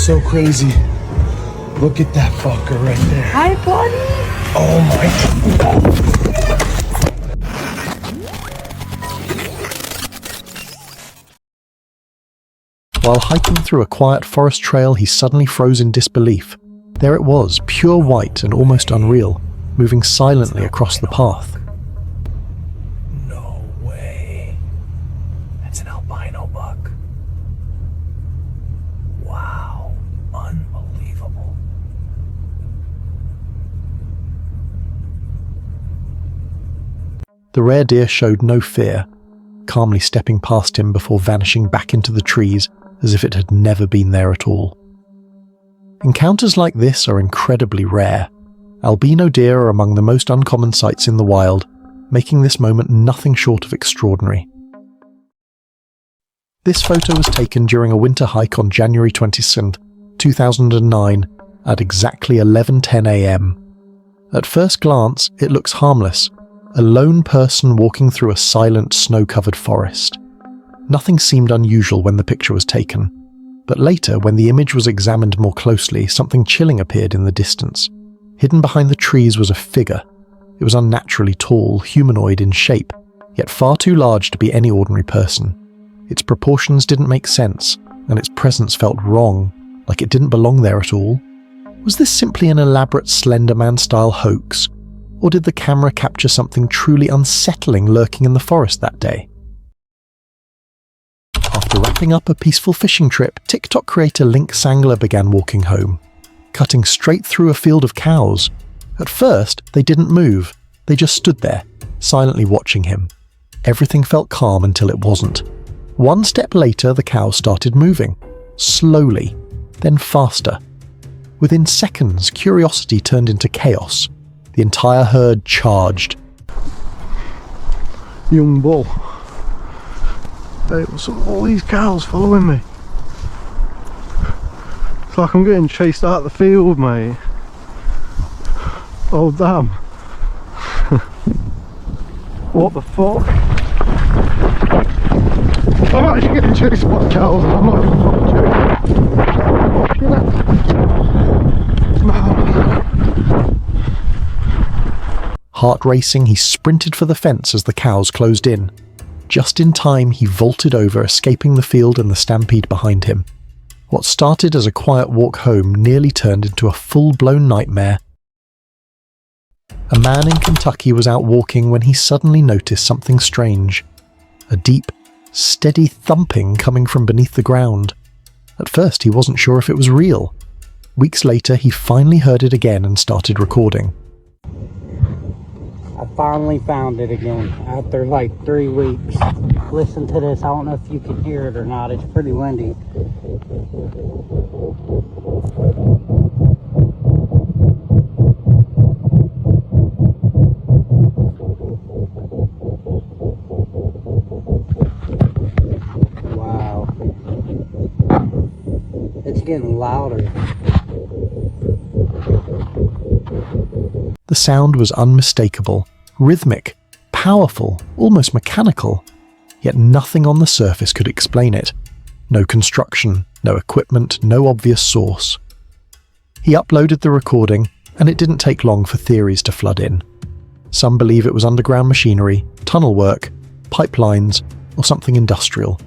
so crazy. Look at that fucker right there. Hi, buddy. Oh my. While hiking through a quiet forest trail, he suddenly froze in disbelief. There it was, pure white and almost unreal, moving silently across the path. No way. That's an albino buck. Wow. Unbelievable. The rare deer showed no fear, calmly stepping past him before vanishing back into the trees as if it had never been there at all. Encounters like this are incredibly rare. Albino deer are among the most uncommon sights in the wild, making this moment nothing short of extraordinary. This photo was taken during a winter hike on January 27, 2009, at exactly 11:10 AM. At first glance, it looks harmless, a lone person walking through a silent, snow-covered forest. Nothing seemed unusual when the picture was taken, but later, when the image was examined more closely, something chilling appeared in the distance. Hidden behind the trees was a figure. It was unnaturally tall, humanoid in shape, yet far too large to be any ordinary person. Its proportions didn't make sense, and its presence felt wrong, like it didn't belong there at all. Was this simply an elaborate Slender Man-style hoax, or did the camera capture something truly unsettling lurking in the forest that day? After wrapping up a peaceful fishing trip, TikTok creator Link Sangler began walking home, cutting straight through a field of cows. At first, they didn't move, they just stood there, silently watching him. Everything felt calm until it wasn't. One step later, the cows started moving, slowly, then faster. Within seconds, curiosity turned into chaos. The entire herd charged. Young bull. Hey, what's up with all these cows following me? It's like I'm getting chased out of the field, mate. Oh damn. What the fuck? I'm actually getting chased by cows, I'm not even fucking joking. Heart racing, he sprinted for the fence as the cows closed in. Just in time, he vaulted over, escaping the field and the stampede behind him. What started as a quiet walk home nearly turned into a full-blown nightmare. A man in Kentucky was out walking when he suddenly noticed something strange. A deep, steady thumping coming from beneath the ground. At first, he wasn't sure if it was real. Weeks later, he finally heard it again and started recording. I finally found it again after like 3 weeks. Listen to this. I don't know if you can hear it or not. It's pretty windy. Wow. It's getting louder. The sound was unmistakable, rhythmic, powerful, almost mechanical, yet nothing on the surface could explain it. No construction, no equipment, no obvious source. He uploaded the recording, and it didn't take long for theories to flood in. Some believe it was underground machinery, tunnel work, pipelines, or something industrial.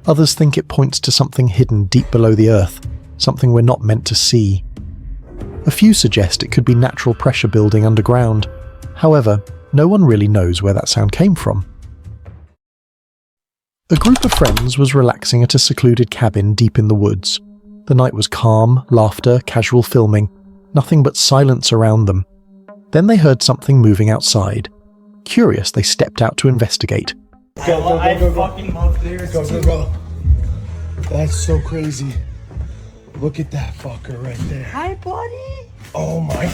Others think it points to something hidden deep below the earth, something we're not meant to see. A few suggest it could be natural pressure building underground. However, no one really knows where that sound came from. A group of friends was relaxing at a secluded cabin deep in the woods. The night was calm, laughter, casual filming, nothing but silence around them. Then they heard something moving outside. Curious, they stepped out to investigate. I fucking love this. Go. That's so crazy. Look at that fucker right there. Hi, buddy. Oh my.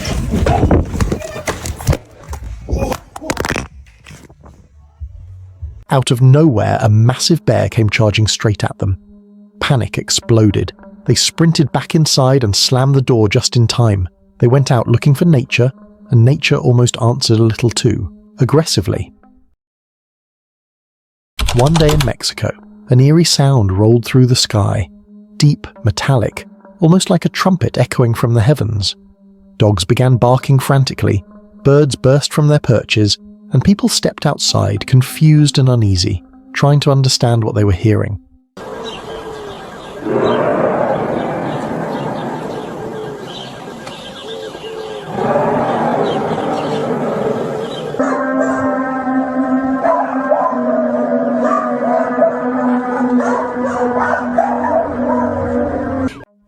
Out of nowhere, a massive bear came charging straight at them. Panic exploded. They sprinted back inside and slammed the door just in time. They went out looking for nature, and nature almost answered a little too, aggressively. One day in Mexico, an eerie sound rolled through the sky. Deep, metallic, almost like a trumpet echoing from the heavens. Dogs began barking frantically, birds burst from their perches, and people stepped outside, confused and uneasy, trying to understand what they were hearing.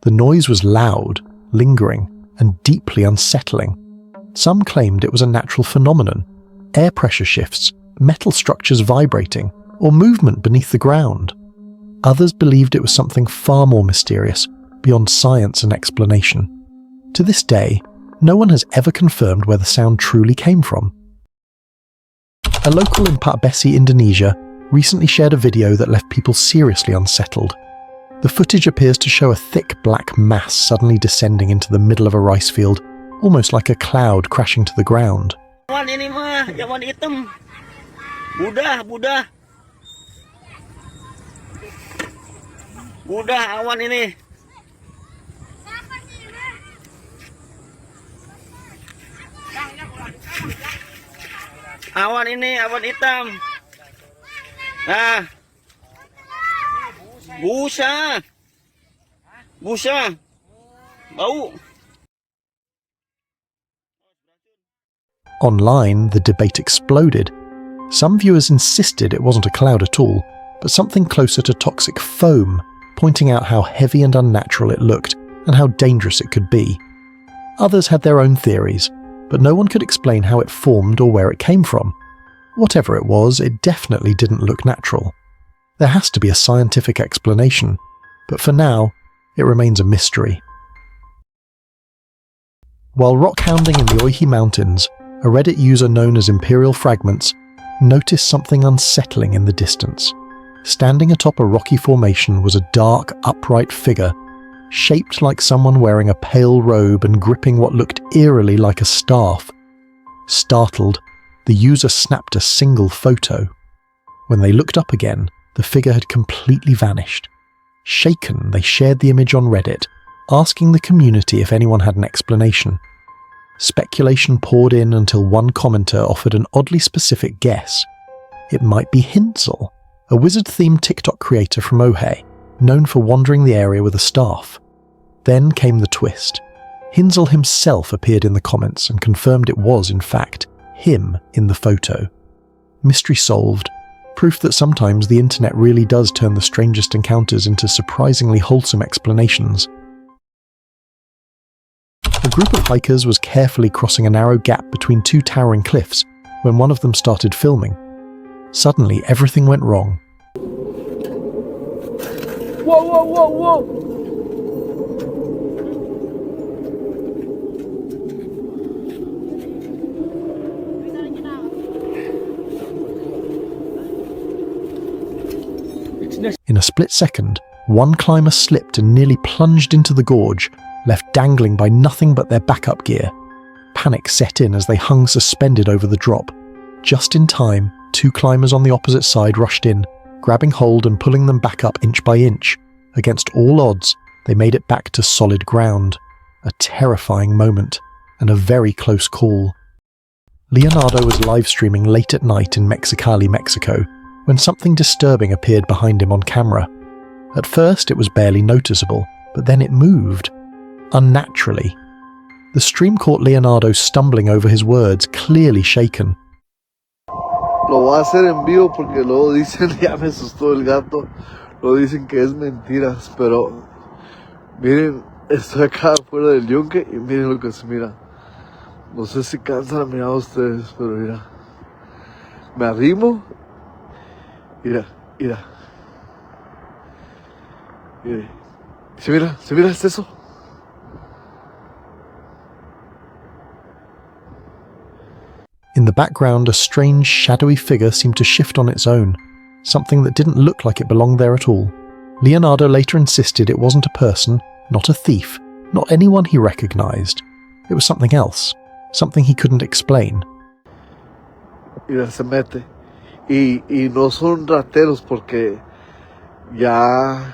The noise was loud, lingering, and deeply unsettling. Some claimed it was a natural phenomenon, air pressure shifts, metal structures vibrating, or movement beneath the ground. Others believed it was something far more mysterious, beyond science and explanation. To this day, no one has ever confirmed where the sound truly came from. A local in Parbesi, Indonesia, recently shared a video that left people seriously unsettled. The footage appears to show a thick black mass suddenly descending into the middle of a rice field, almost like a cloud crashing to the ground. Awan ini mah, awan hitam. Budah. Budah awan ini. Awan ini, awan hitam. Nah. Busa. Bau. Online, the debate exploded. Some viewers insisted it wasn't a cloud at all, but something closer to toxic foam, pointing out how heavy and unnatural it looked and how dangerous it could be. Others had their own theories, but no one could explain how it formed or where it came from. Whatever it was, it definitely didn't look natural. There has to be a scientific explanation, but for now, it remains a mystery. While rock hounding in the Oihi Mountains, a Reddit user known as Imperial Fragments noticed something unsettling in the distance. Standing atop a rocky formation was a dark, upright figure, shaped like someone wearing a pale robe and gripping what looked eerily like a staff. Startled, the user snapped a single photo. When they looked up again, the figure had completely vanished. Shaken, they shared the image on Reddit, asking the community if anyone had an explanation. Speculation poured in until one commenter offered an oddly specific guess. It might be Hinzel, a wizard-themed TikTok creator from Ohe, known for wandering the area with a staff. Then came the twist. Hinzel himself appeared in the comments and confirmed it was, in fact, him in the photo. Mystery solved. Proof that sometimes the internet really does turn the strangest encounters into surprisingly wholesome explanations. A group of hikers was carefully crossing a narrow gap between two towering cliffs when one of them started filming. Suddenly, everything went wrong. Whoa! In a split second, one climber slipped and nearly plunged into the gorge, left dangling by nothing but their backup gear. Panic set in as they hung suspended over the drop. Just in time, two climbers on the opposite side rushed in, grabbing hold and pulling them back up inch by inch. Against all odds, they made it back to solid ground. A terrifying moment, and a very close call. Leonardo was live streaming late at night in Mexicali, Mexico, when something disturbing appeared behind him on camera. At first it was barely noticeable, but then it moved. Unnaturally. The stream caught Leonardo stumbling over his words, clearly shaken. Lo voy a hacer en vivo porque luego dicen, ya me asustó el gato, luego dicen que es mentiras, pero miren, estoy acá fuera del yunque y miren lo que se mira. No sé si cansan a mirar ustedes, pero mira, me arrimo. Mira. ¿Se mira es eso? In the background, a strange, shadowy figure seemed to shift on its own, something that didn't look like it belonged there at all. Leonardo later insisted it wasn't a person, not a thief, not anyone he recognized. It was something else, something he couldn't explain. Mira, se mete. Y no son rateros porque ya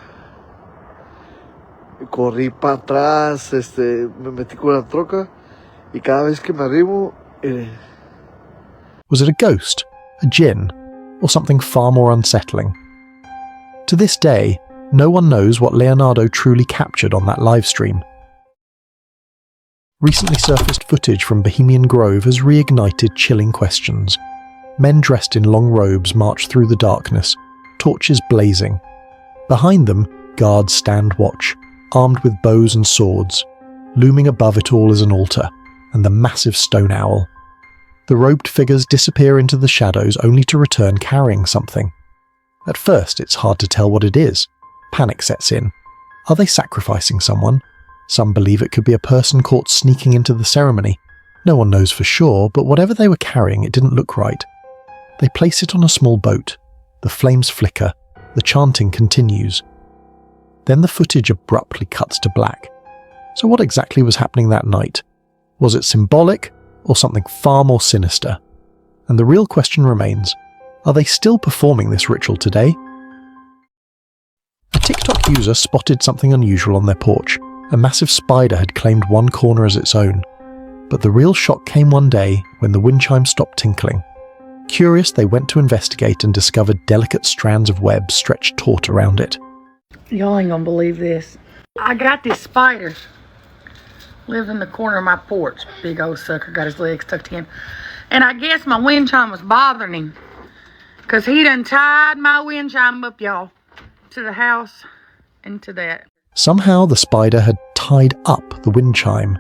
corrí para atrás, me metí con la troca y cada vez que me arrimo, Was it a ghost, a djinn, or something far more unsettling? To this day, no one knows what Leonardo truly captured on that live stream. Recently surfaced footage from Bohemian Grove has reignited chilling questions. Men dressed in long robes march through the darkness, torches blazing. Behind them, guards stand watch, armed with bows and swords. Looming above it all is an altar, and the massive stone owl. The robed figures disappear into the shadows only to return carrying something. At first, it's hard to tell what it is. Panic sets in. Are they sacrificing someone? Some believe it could be a person caught sneaking into the ceremony. No one knows for sure, but whatever they were carrying, it didn't look right. They place it on a small boat. The flames flicker. The chanting continues. Then the footage abruptly cuts to black. So what exactly was happening that night? Was it symbolic, or something far more sinister? And the real question remains, are they still performing this ritual today? A TikTok user spotted something unusual on their porch. A massive spider had claimed one corner as its own. But the real shock came one day when the windchime stopped tinkling. Curious, they went to investigate and discovered delicate strands of web stretched taut around it. Y'all ain't gonna believe this. I got this spider. Lives in the corner of my porch. Big old sucker, got his legs tucked in. And I guess my wind chime was bothering him. Because he done tied my wind chime up, y'all. To the house and to that. Somehow the spider had tied up the wind chime,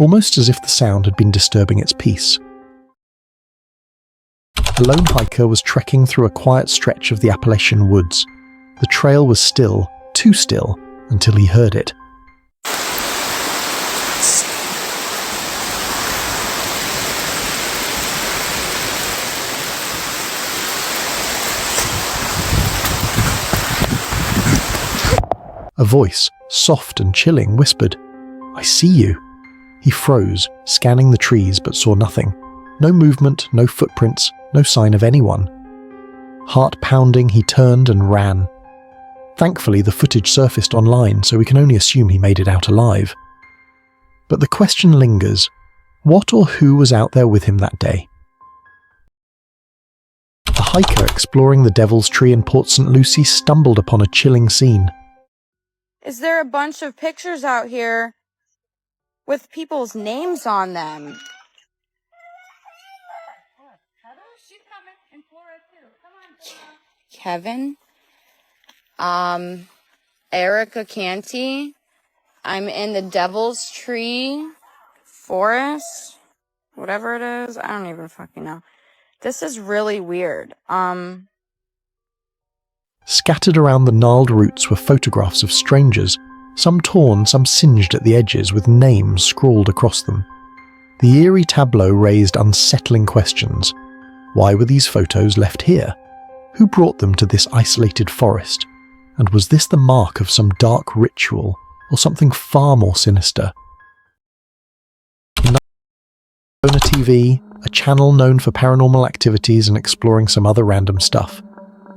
almost as if the sound had been disturbing its peace. A lone hiker was trekking through a quiet stretch of the Appalachian woods. The trail was still, too still, until he heard it. A voice, soft and chilling, whispered, "I see you." He froze, scanning the trees but saw nothing. No movement, no footprints, no sign of anyone. Heart pounding, he turned and ran. Thankfully, the footage surfaced online, so we can only assume he made it out alive. But the question lingers, what or who was out there with him that day? A hiker exploring the Devil's Tree in Port St. Lucie stumbled upon a chilling scene. Is there a bunch of pictures out here with people's names on them? Kevin, Erica Canty. I'm in the Devil's Tree Forest, whatever it is. I don't even fucking know. This is really weird. Scattered around the gnarled roots were photographs of strangers, some torn, some singed at the edges with names scrawled across them. The eerie tableau raised unsettling questions. Why were these photos left here? Who brought them to this isolated forest? And was this the mark of some dark ritual, or something far more sinister? Arizona TV, a channel known for paranormal activities and exploring some other random stuff.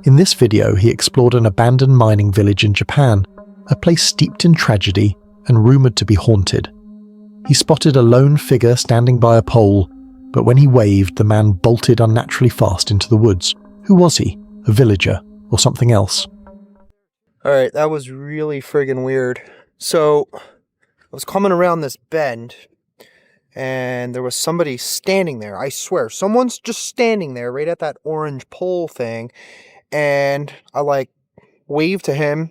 In this video, he explored an abandoned mining village in Japan, a place steeped in tragedy and rumoured to be haunted. He spotted a lone figure standing by a pole, but when he waved, the man bolted unnaturally fast into the woods. Who was he? A villager, or something else? Alright, that was really friggin' weird. So, I was coming around this bend, and there was somebody standing there. I swear, someone's just standing there right at that orange pole thing, and I waved to him,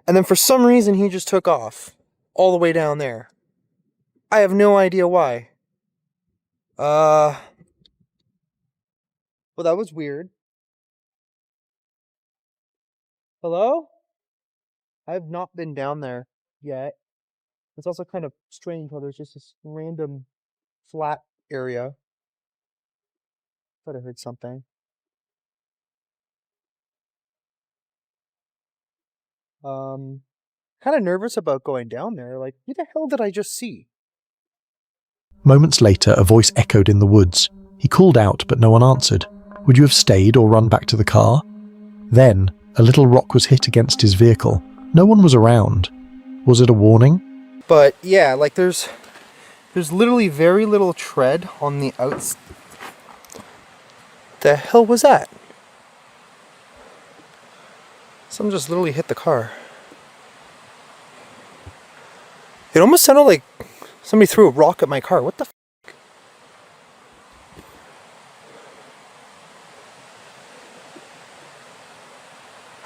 and then for some reason he just took off all the way down there. I have no idea why. Well, that was weird. Hello? I have not been down there yet. It's also kind of strange how there's just this random flat area. Thought I heard something. Kind of nervous about going down there. Like, who the hell did I just see? Moments later, a voice echoed in the woods. He called out, but no one answered. Would you have stayed or run back to the car? Then, a little rock was hit against his vehicle. No one was around. Was it a warning? But yeah, like there's literally very little tread on the outs. The hell was that? Someone just literally hit the car. It almost sounded like somebody threw a rock at my car. What the f?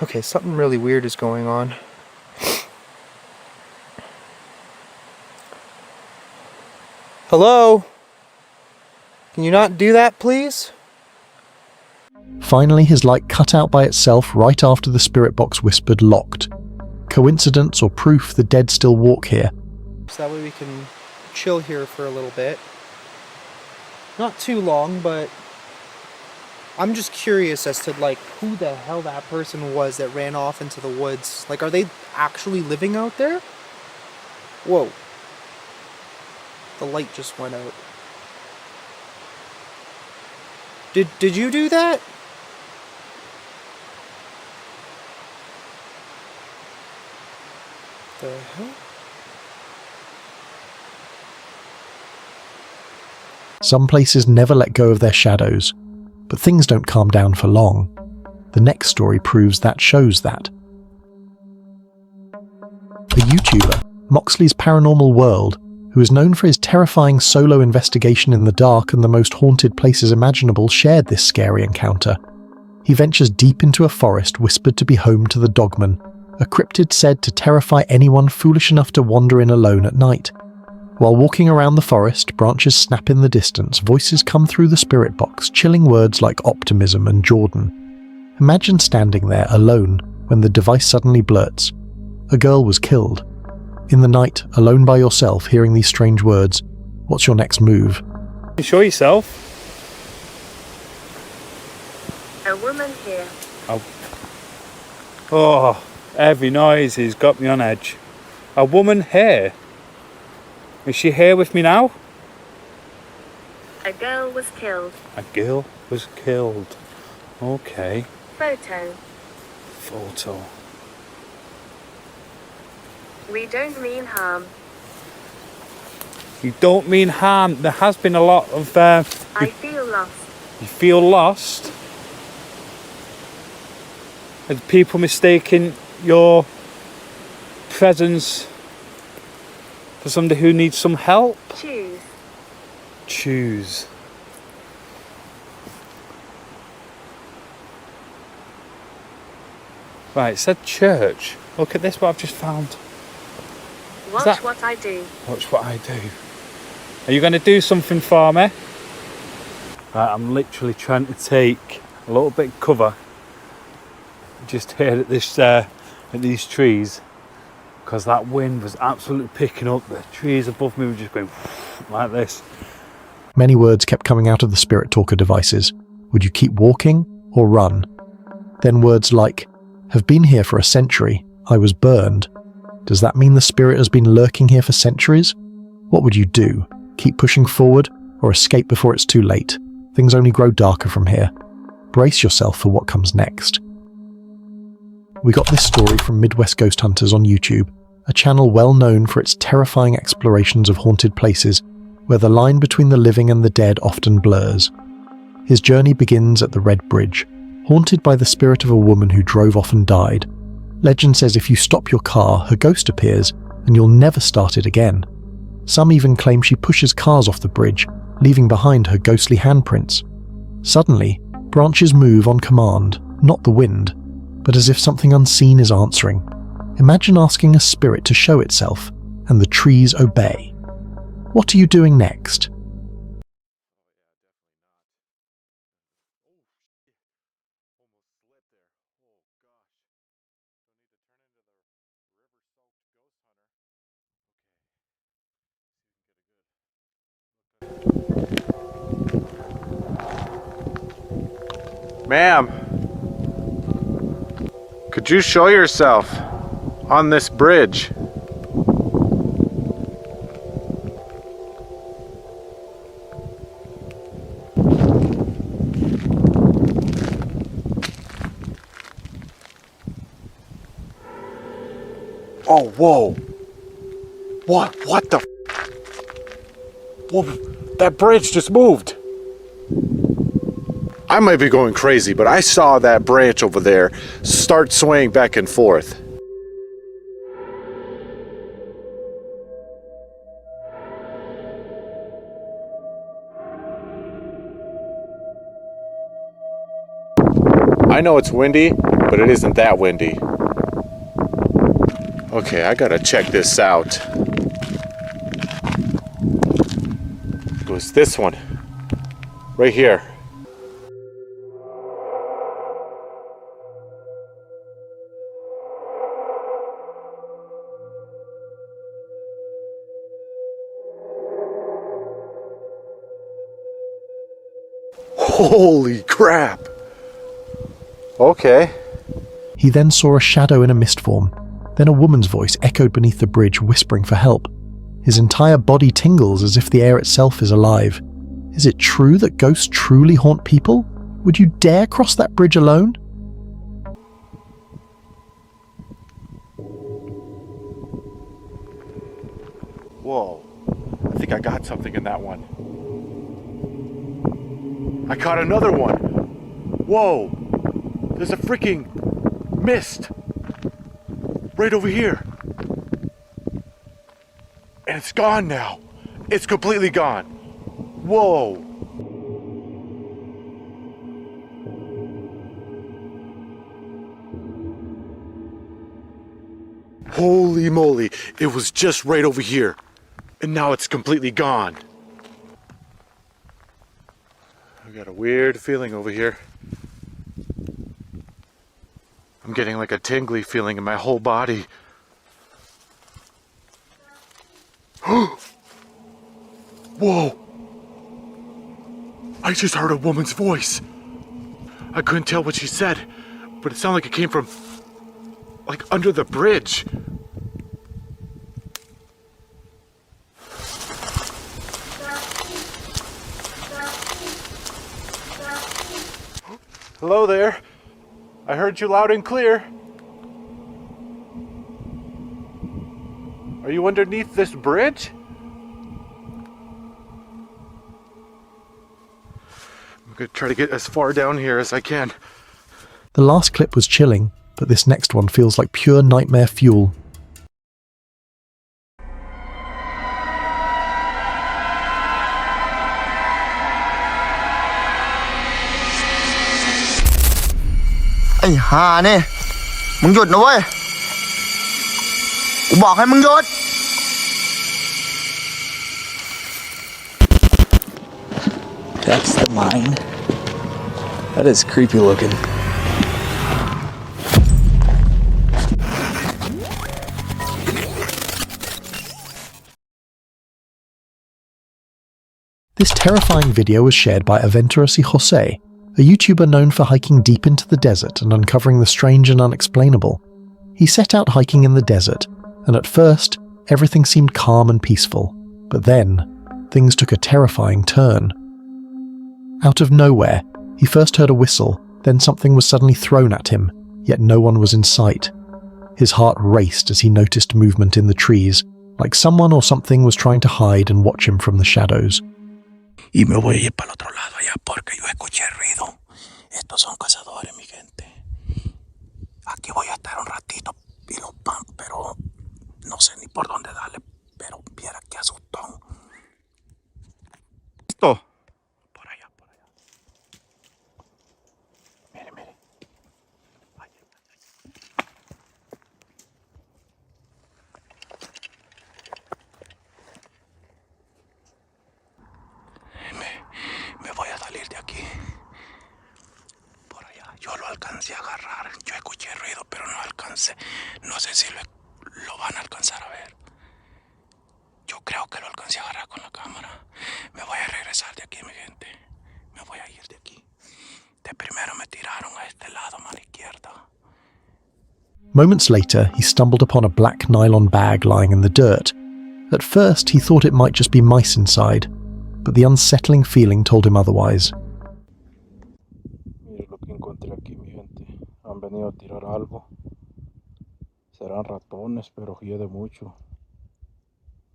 Okay, something really weird is going on. Hello? Can you not do that, please? Finally, his light cut out by itself right after the spirit box whispered locked. Coincidence or proof the dead still walk here? So that way we can chill here for a little bit. Not too long, but I'm just curious as to like who the hell that person was that ran off into the woods. Like, are they actually living out there? Whoa. The light just went out. Did you do that? The hell? Some places never let go of their shadows, but things don't calm down for long. The next story proves that shows that. A YouTuber, Moxley's Paranormal World, who is known for his terrifying solo investigation in the dark and the most haunted places imaginable, shared this scary encounter. He ventures deep into a forest whispered to be home to the Dogman, a cryptid said to terrify anyone foolish enough to wander in alone at night. While walking around the forest, branches snap in the distance, voices come through the spirit box, chilling words like optimism and Jordan. Imagine standing there alone when the device suddenly blurts, "A girl was killed." In the night, alone by yourself, hearing these strange words, what's your next move? You show yourself. A woman here. Oh, every noise has got me on edge. A woman here? Is she here with me now? A girl was killed. A girl was killed. Okay. Photo. Photo. We don't mean harm. You don't mean harm. There has been a lot of... I feel lost. You feel lost? Are people mistaking your presence for somebody who needs some help? Choose. Choose. Right, it said church. Look at this, what I've just found. Watch what I do. Watch what I do. Are you going to do something for me? Right, I'm literally trying to take a little bit of cover just here at this at these trees, because that wind was absolutely picking up. The trees above me were just going like this. Many words kept coming out of the spirit talker devices. Would you keep walking or run? Then words like, have been here for a century, I was burned. Does that mean the spirit has been lurking here for centuries? What would you do? Keep pushing forward or escape before it's too late? Things only grow darker from here. Brace yourself for what comes next. We got this story from Midwest Ghost Hunters on YouTube, a channel well known for its terrifying explorations of haunted places where the line between the living and the dead often blurs. His journey begins at the Red Bridge, haunted by the spirit of a woman who drove off and died. Legend says if you stop your car, her ghost appears and you'll never start it again. Some even claim she pushes cars off the bridge, leaving behind her ghostly handprints. Suddenly, branches move on command, not the wind, but as if something unseen is answering. Imagine asking a spirit to show itself, and the trees obey. What are you doing next? Ma'am, could you show yourself on this bridge? Oh, whoa. What the? Whoa, that bridge just moved. I might be going crazy, but I saw that branch over there start swaying back and forth. I know it's windy, but it isn't that windy. Okay, I gotta check this out. It was this one, right here. Holy crap! Okay. He then saw a shadow in a mist form. Then a woman's voice echoed beneath the bridge, whispering for help. His entire body tingles as if the air itself is alive. Is it true that ghosts truly haunt people? Would you dare cross that bridge alone? Whoa. I think I got something in that one. I caught another one. Whoa. There's a freaking mist right over here. And it's gone now. It's completely gone. Whoa. Holy moly. It was just right over here. And now it's completely gone. I got a weird feeling over here. I'm getting like a tingly feeling in my whole body. Whoa! I just heard a woman's voice. I couldn't tell what she said, but it sounded like it came from, like, under the bridge. Hello there. I heard you loud and clear. Are you underneath this bridge? I'm gonna try to get as far down here as I can. The last clip was chilling, but this next one feels like pure nightmare fuel. Hey, honey, มึงหยุดนะเว้ย กูบอกให้มึงหยุด That's the mine. That is creepy looking. This terrifying video was shared by Aventurosi Jose, a YouTuber known for hiking deep into the desert and uncovering the strange and unexplainable. He set out hiking in the desert, and at first, everything seemed calm and peaceful. But then, things took a terrifying turn. Out of nowhere, he first heard a whistle, then something was suddenly thrown at him, yet no one was in sight. His heart raced as he noticed movement in the trees, like someone or something was trying to hide and watch him from the shadows. Y me voy a ir para el otro lado allá porque yo escuché ruido. Estos son cazadores, mi gente. Aquí voy a estar un ratito y los van, pero no sé ni por dónde darle, pero viera qué asustón. Listo. Por allá, por allá. Mire, mire. Me voy a salir de aquí. Por allá. Yo lo alcancé a agarrar. Yo escuché ruido, pero no alcancé. No sé si lo van a alcanzar a ver. Yo creo que lo alcancé a agarrar con la cámara. Me voy a regresar de aquí, mi gente. Me voy a ir de aquí. De primero me tiraron a este lado, a la izquierda. Moments later, he stumbled upon a black nylon bag lying in the dirt. At first, he thought it might just be mice inside, but the unsettling feeling told him otherwise. Mire lo que encontré aquí, mi gente. Han venido a tirar algo. Serán ratones, pero hiede mucho.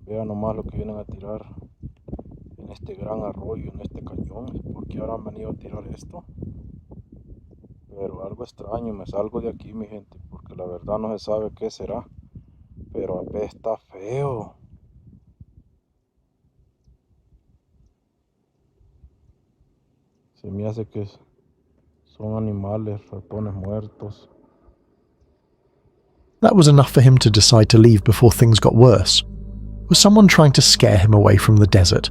Vean nomás lo que vienen a tirar en este gran arroyo, en este cañón. ¿Por qué ahora han venido a tirar esto? Pero algo extraño, me salgo de aquí, mi gente, porque la verdad no se sabe qué será. Pero está feo. Se me hace que son animales, ratones muertos. That was enough for him to decide to leave before things got worse. Was someone trying to scare him away from the desert?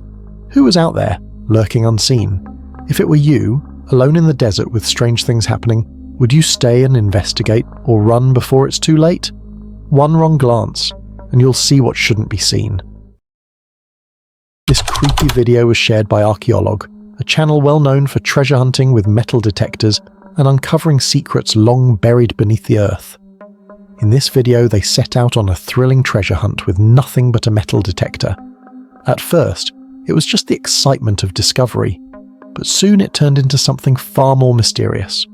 Who was out there, lurking unseen? If it were you, alone in the desert with strange things happening, would you stay and investigate or run before it's too late? One wrong glance, and you'll see what shouldn't be seen. This creepy video was shared by Archaeolog, a channel well known for treasure hunting with metal detectors and uncovering secrets long buried beneath the earth. In this video, they set out on a thrilling treasure hunt with nothing but a metal detector. At first, it was just the excitement of discovery, but soon it turned into something far more mysterious.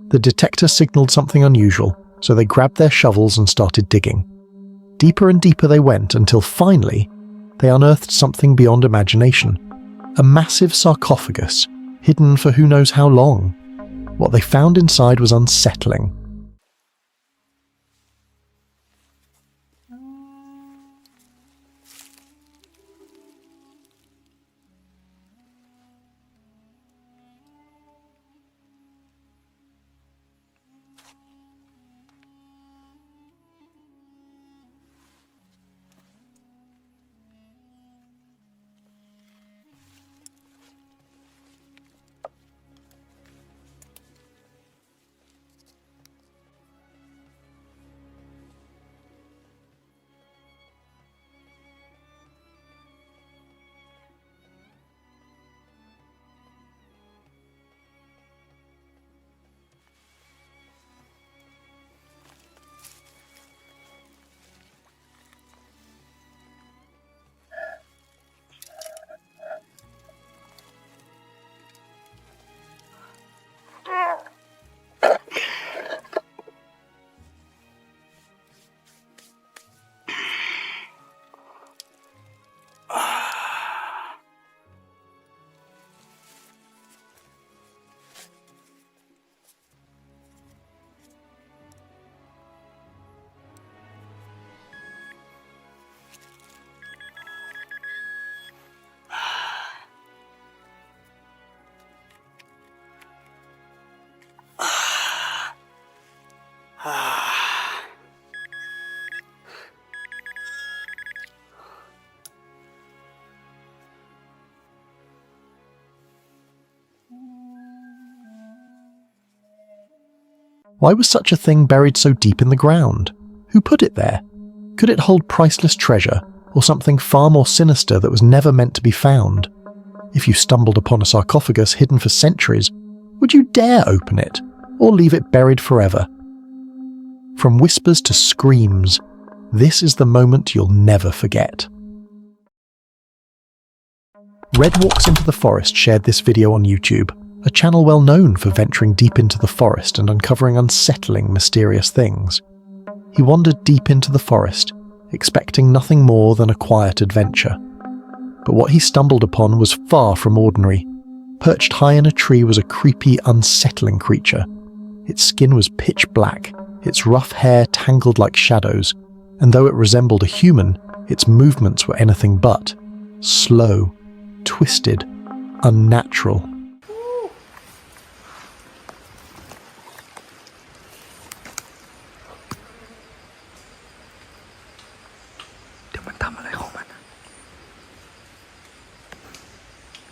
The detector signaled something unusual, so they grabbed their shovels and started digging. Deeper and deeper they went until finally, they unearthed something beyond imagination. A massive sarcophagus, hidden for who knows how long. What they found inside was unsettling. Why was such a thing buried so deep in the ground? Who put it there? Could it hold priceless treasure, or something far more sinister that was never meant to be found? If you stumbled upon a sarcophagus hidden for centuries, would you dare open it, or leave it buried forever? From whispers to screams, this is the moment you'll never forget. Red Walks into the Forest shared this video on YouTube, a channel well known for venturing deep into the forest and uncovering unsettling, mysterious things. He wandered deep into the forest, expecting nothing more than a quiet adventure. But what he stumbled upon was far from ordinary. Perched high in a tree was a creepy, unsettling creature. Its skin was pitch black, its rough hair tangled like shadows, and though it resembled a human, its movements were anything but. Slow, twisted, unnatural.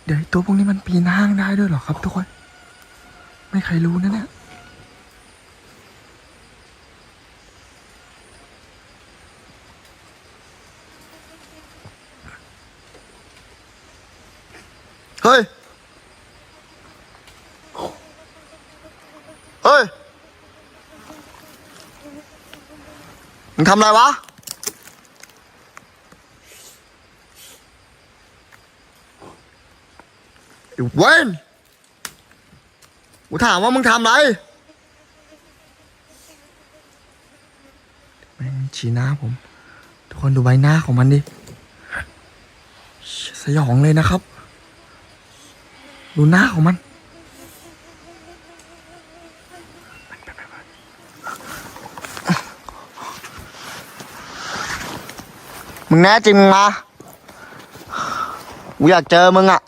เดี๋ยวตัวพวกนี้มันปีนห้างได้ด้วยเหรอครับทุกคนไม่เคยรู้นะเนี่ยเฮ้ยมึงทำอะไรวะเว้นกูถามว่ามึงทำอะไรแม่งชี้หน้าผมทุกคนดูใบหน้าของมันดิ สยองเลยนะครับดูหน้าของมันมึงแน่จริงมึงมากูอยากเจอมึงอะ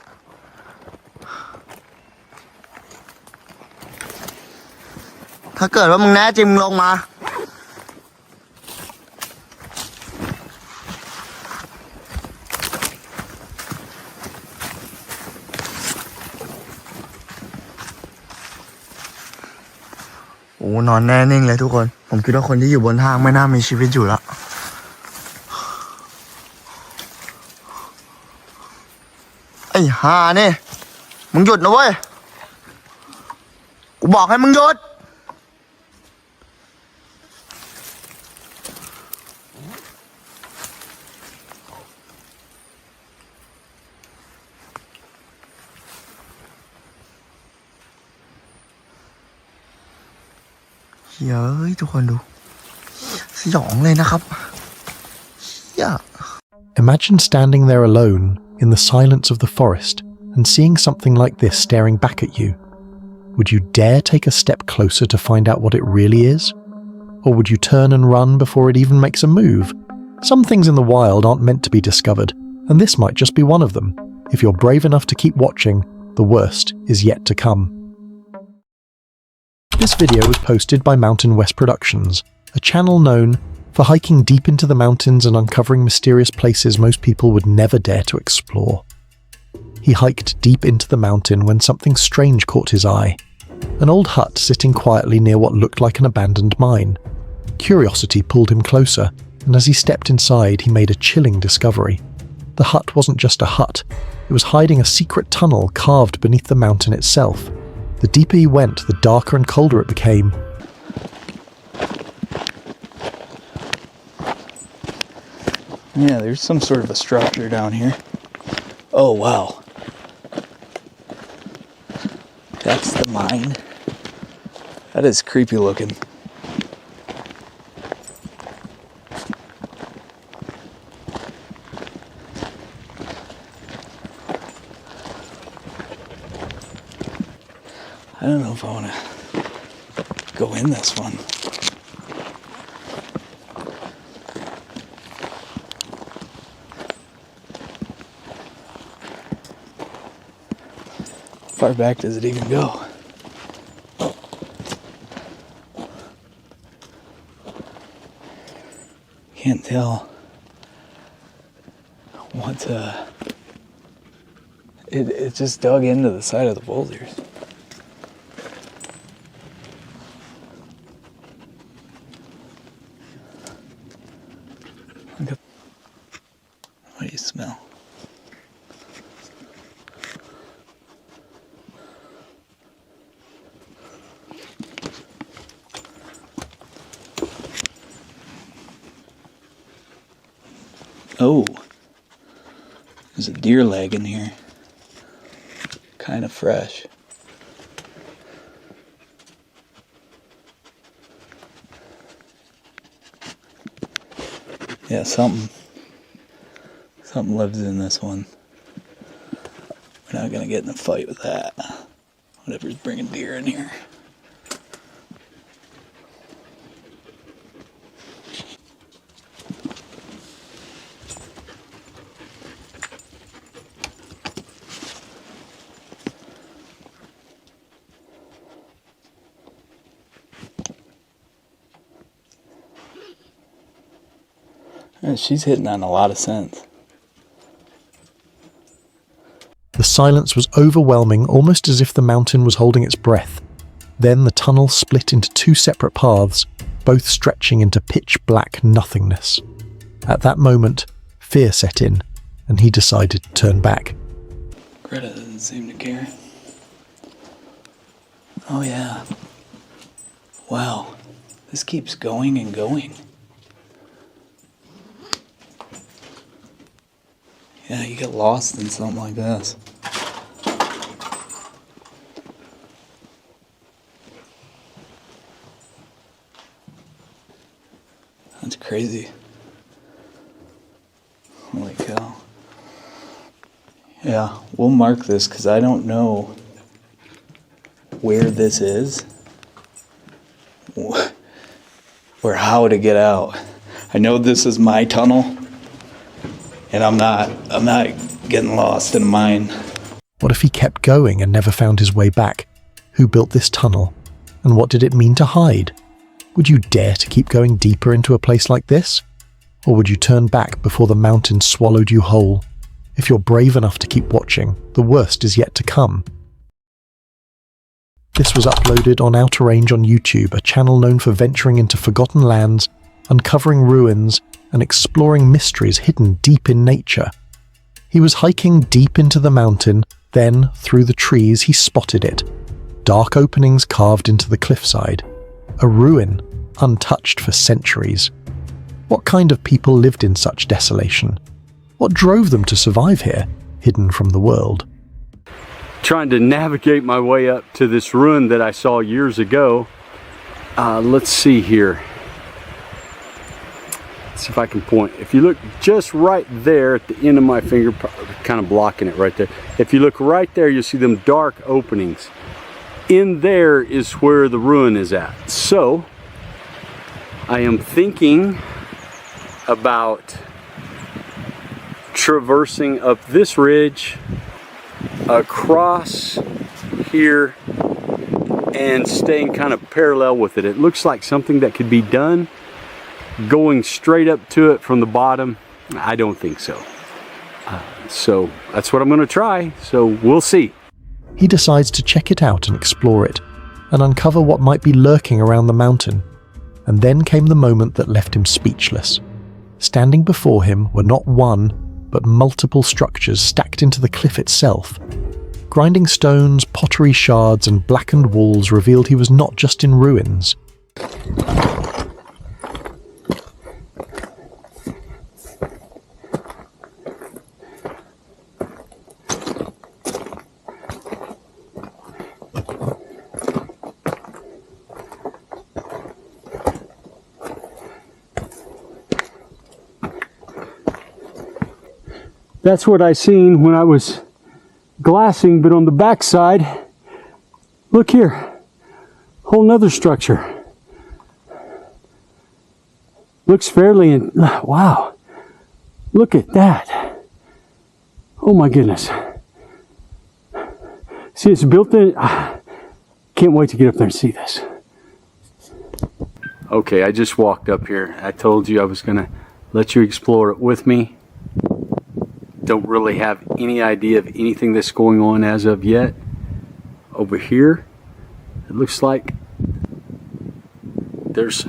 ถ้าเกิดว่ามึงแน่จริงมึงลงมาโอ้นอนแน่นิ่งเลยทุกคนผมคิดว่าคนที่อยู่บนห้างไม่น่ามีชีวิตอยู่แล้วไอ้ห่านี่มึงหยุดนะเว้ยกูบอกให้มึงหยุดเฮ้ยทุกคนดูสยองเลยนะครับYeah. Imagine standing there alone in the silence of the forest and seeing something like this staring back at you. Would you dare take a step closer to find out what it really is? Or would you turn and run before it even makes a move? Some things in the wild aren't meant to be discovered, and this might just be one of them. If you're brave enough to keep watching, the worst is yet to come. This video was posted by Mountain West Productions, a channel known for hiking deep into the mountains and uncovering mysterious places most people would never dare to explore. He hiked deep into the mountain when something strange caught his eye. An old hut sitting quietly near what looked like an abandoned mine. Curiosity pulled him closer, and as he stepped inside, he made a chilling discovery. The hut wasn't just a hut, it was hiding a secret tunnel carved beneath the mountain itself. The deeper he went, the darker and colder it became. Yeah, there's some sort of a structure down here. Oh, wow. That's the mine. That is creepy looking. I don't know if I want to go in this one. How far back does it even go? Can't tell what it just dug into the side of the boulders. Look at, what do you smell? Oh, there's a deer leg in here. Kind of fresh. Yeah, something lives in this one. We're not gonna get in a fight with that. Whatever's bringing deer in here. She's hitting on a lot of scents. The silence was overwhelming, almost as if the mountain was holding its breath. Then the tunnel split into two separate paths, both stretching into pitch black nothingness. At that moment, fear set in, and he decided to turn back. Greta doesn't seem to care. Oh yeah. Wow. This keeps going and going. Yeah, you get lost in something like this. That's crazy. Holy cow. Yeah, we'll mark this because I don't know where this is or how to get out. I know this is my tunnel, and I'm not getting lost in mine. What if he kept going and never found his way back? Who built this tunnel? And what did it mean to hide? Would you dare to keep going deeper into a place like this? Or would you turn back before the mountain swallowed you whole? If you're brave enough to keep watching, the worst is yet to come. This was uploaded on Outer Range on YouTube, a channel known for venturing into forgotten lands, uncovering ruins, and exploring mysteries hidden deep in nature. He was hiking deep into the mountain, then, through the trees, he spotted it. Dark openings carved into the cliffside. A ruin, untouched for centuries. What kind of people lived in such desolation? What drove them to survive here, hidden from the world? Trying to navigate my way up to this ruin that I saw years ago. Let's see here. Let's see if I can point. If you look just right there at the end of my finger, kind of blocking it right there. If you look right there, you'll see them dark openings. In there is where the ruin is at. So, I am thinking about traversing up this ridge, across here, and staying kind of parallel with it. It looks like something that could be done. Going straight up to it from the bottom, I don't think so. So that's what I'm going to try. So we'll see. He decides to check it out and explore it, and uncover what might be lurking around the mountain. And then came the moment that left him speechless. Standing before him were not one, but multiple structures stacked into the cliff itself. Grinding stones, pottery shards, and blackened walls revealed he was not just in ruins. That's what I seen when I was glassing, but on the back side, look here, whole nother structure. Looks fairly, wow, look at that. Oh my goodness. See, it's built in, can't wait to get up there and see this. Okay, I just walked up here. I told you I was gonna let you explore it with me. Don't really have any idea of anything that's going on as of yet. Over here, it looks like there's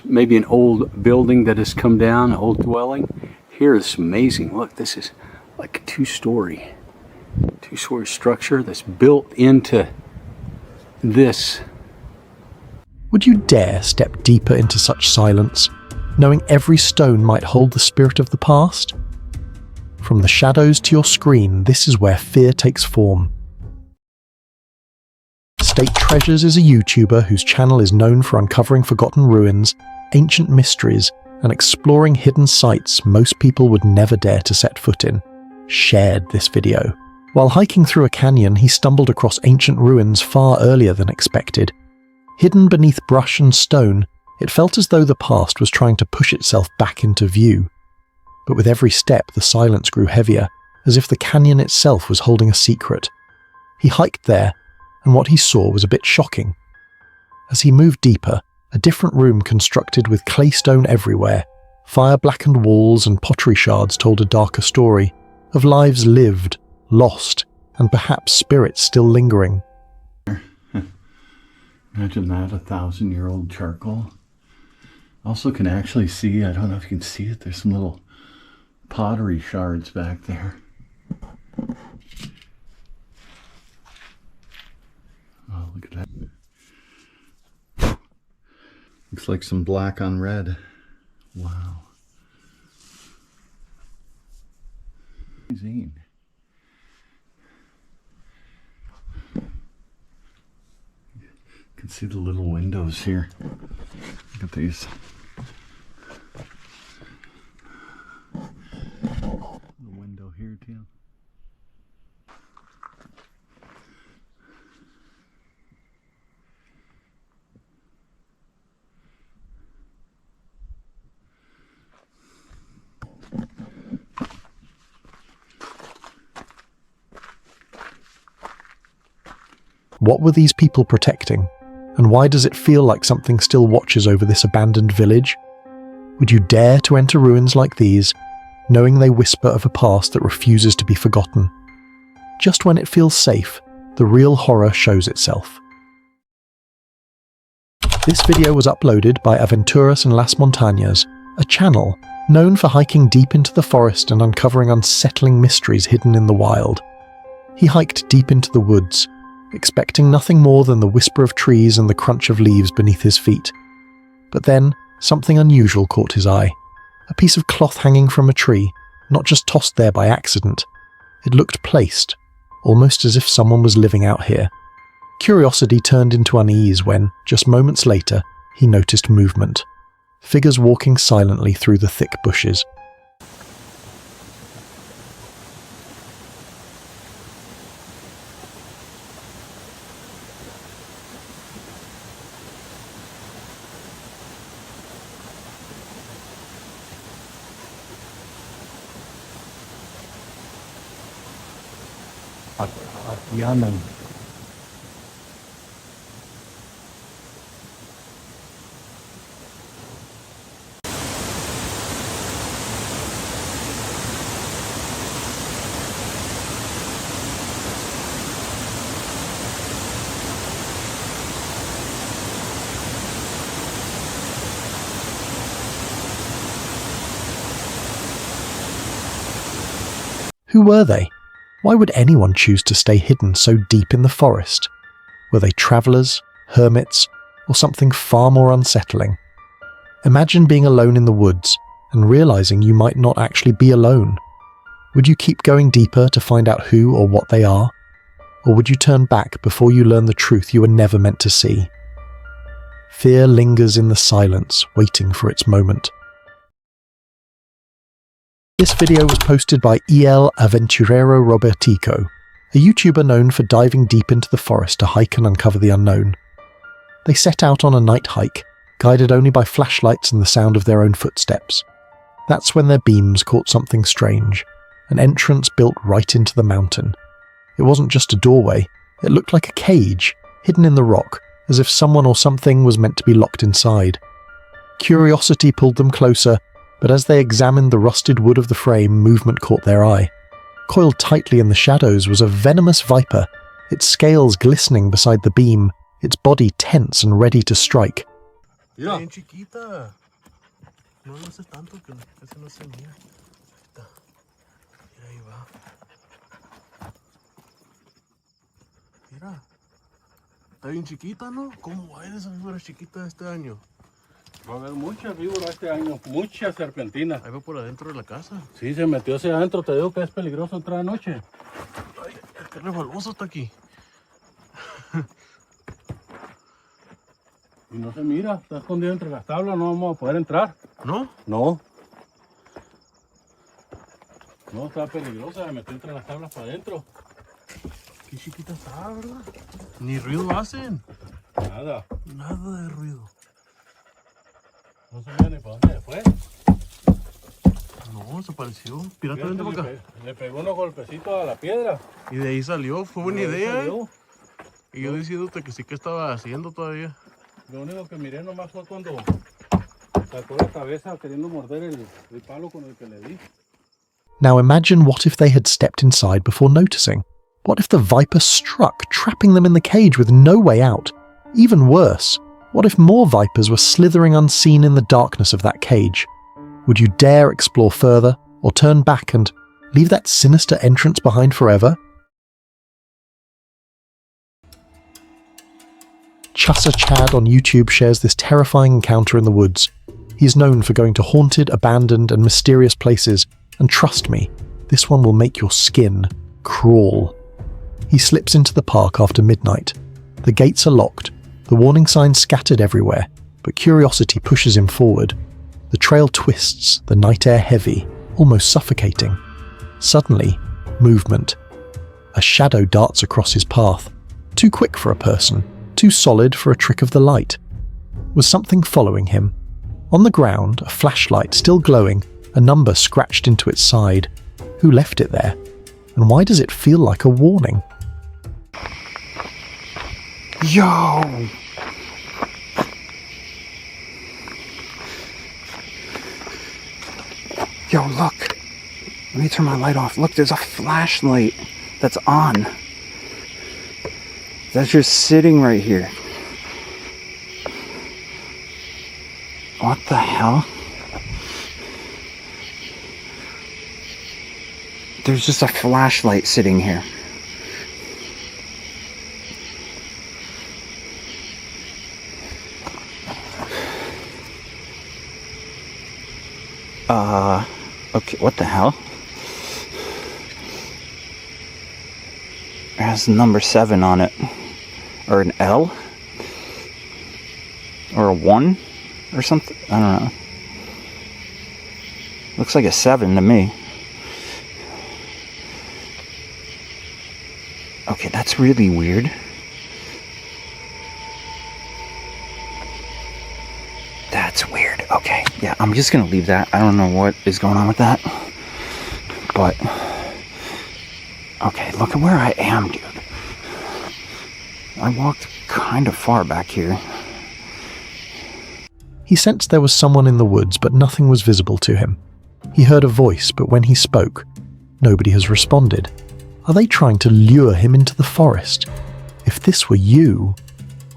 maybe an old building that has come down, an old dwelling. Here is amazing. Look, this is like a two-story structure that's built into this. Would you dare step deeper into such silence, knowing every stone might hold the spirit of the past? From the shadows to your screen, this is where fear takes form. State Treasures is a YouTuber whose channel is known for uncovering forgotten ruins, ancient mysteries, and exploring hidden sites most people would never dare to set foot in. Shared this video. While hiking through a canyon, he stumbled across ancient ruins far earlier than expected. Hidden beneath brush and stone, it felt as though the past was trying to push itself back into view. But with every step, the silence grew heavier, as if the canyon itself was holding a secret. He hiked there, and what he saw was a bit shocking. As he moved deeper, a different room constructed with claystone everywhere, fire-blackened walls and pottery shards told a darker story, of lives lived, lost, and perhaps spirits still lingering. Imagine that, 1,000-year-old charcoal. Also can actually see, I don't know if you can see it, there's some little pottery shards back there. Oh, look at that. Looks like some black on red. Wow. Amazing. You can see the little windows here. Look at these. The window here too. What were these people protecting? And why does it feel like something still watches over this abandoned village? Would you dare to enter ruins like these, knowing they whisper of a past that refuses to be forgotten? Just when it feels safe, the real horror shows itself. This video was uploaded by Aventuras en las Montañas, a channel known for hiking deep into the forest and uncovering unsettling mysteries hidden in the wild. He hiked deep into the woods, expecting nothing more than the whisper of trees and the crunch of leaves beneath his feet. But then, something unusual caught his eye. A piece of cloth hanging from a tree, not just tossed there by accident. It looked placed, almost as if someone was living out here. Curiosity turned into unease when, just moments later, he noticed movement. Figures walking silently through the thick bushes. Aquí andan. Who were they? Why would anyone choose to stay hidden so deep in the forest? Were they travelers, hermits, or something far more unsettling? Imagine being alone in the woods and realizing you might not actually be alone. Would you keep going deeper to find out who or what they are? Or would you turn back before you learn the truth you were never meant to see? Fear lingers in the silence, waiting for its moment. This video was posted by El Aventurero Robertico, a YouTuber known for diving deep into the forest to hike and uncover the unknown. They set out on a night hike, guided only by flashlights and the sound of their own footsteps. That's when their beams caught something strange, an entrance built right into the mountain. It wasn't just a doorway, it looked like a cage, hidden in the rock, as if someone or something was meant to be locked inside. Curiosity pulled them closer, but as they examined the rusted wood of the frame, movement caught their eye. Coiled tightly in the shadows was a venomous viper, its scales glistening beside the beam, its body tense and ready to strike. Mira. Bien chiquita. No lo haces tanto que casi no se mira. Mira, ahí va. Mira. Está bien chiquita, ¿no? ¿Cómo va a ir esa víbora chiquita este año? Va a haber muchas víboras este año, muchas serpentinas. Ahí va por adentro de la casa. Sí, se metió hacia adentro, te digo que es peligroso entrar anoche. Ay, qué resbaloso está aquí. Y no se mira, está escondido entre las tablas, no vamos a poder entrar. ¿No? No. No, está peligrosa, se metió entre las tablas para adentro. Qué chiquita está, ¿verdad? Ni ruido hacen. Nada. Nada de ruido. No se ve ni para dónde se fue. No, se apareció. Pirata, vente para acá. Le pegó unos golpecitos a la piedra. Y de ahí salió, fue buena idea. Salió. Y yo diciéndote que sí que estaba haciendo todavía. Lo único que miré nomás fue cuando sacó la cabeza queriendo morder el palo con el que le di. Now imagine what if they had stepped inside before noticing? What if the viper struck, trapping them in the cage with no way out? Even worse, what if more vipers were slithering unseen in the darkness of that cage? Would you dare explore further, or turn back and leave that sinister entrance behind forever? Chussa Chad on YouTube shares this terrifying encounter in the woods. He is known for going to haunted, abandoned, and mysterious places, and trust me, this one will make your skin crawl. He slips into the park after midnight. The gates are locked, the warning signs scattered everywhere, but curiosity pushes him forward. The trail twists, the night air heavy, almost suffocating. Suddenly, movement. A shadow darts across his path, too quick for a person, too solid for a trick of the light. Was something following him? On the ground, a flashlight still glowing, a number scratched into its side. Who left it there? And why does it feel like a warning? Yo! Yo, look. Let me turn my light off. Look, there's a flashlight that's on. That's just sitting right here. What the hell? There's just a flashlight sitting here. Okay, what the hell? It has number 7 on it. Or an L? Or a 1? Or something? I don't know. Looks like a 7 to me. Okay, that's really weird. That's weird. Okay, yeah, I'm just gonna leave that. I don't know what is going on with that. But, okay, look at where I am, dude. I walked kind of far back here. He sensed there was someone in the woods, but nothing was visible to him. He heard a voice, but when he spoke, nobody has responded. Are they trying to lure him into the forest? If this were you,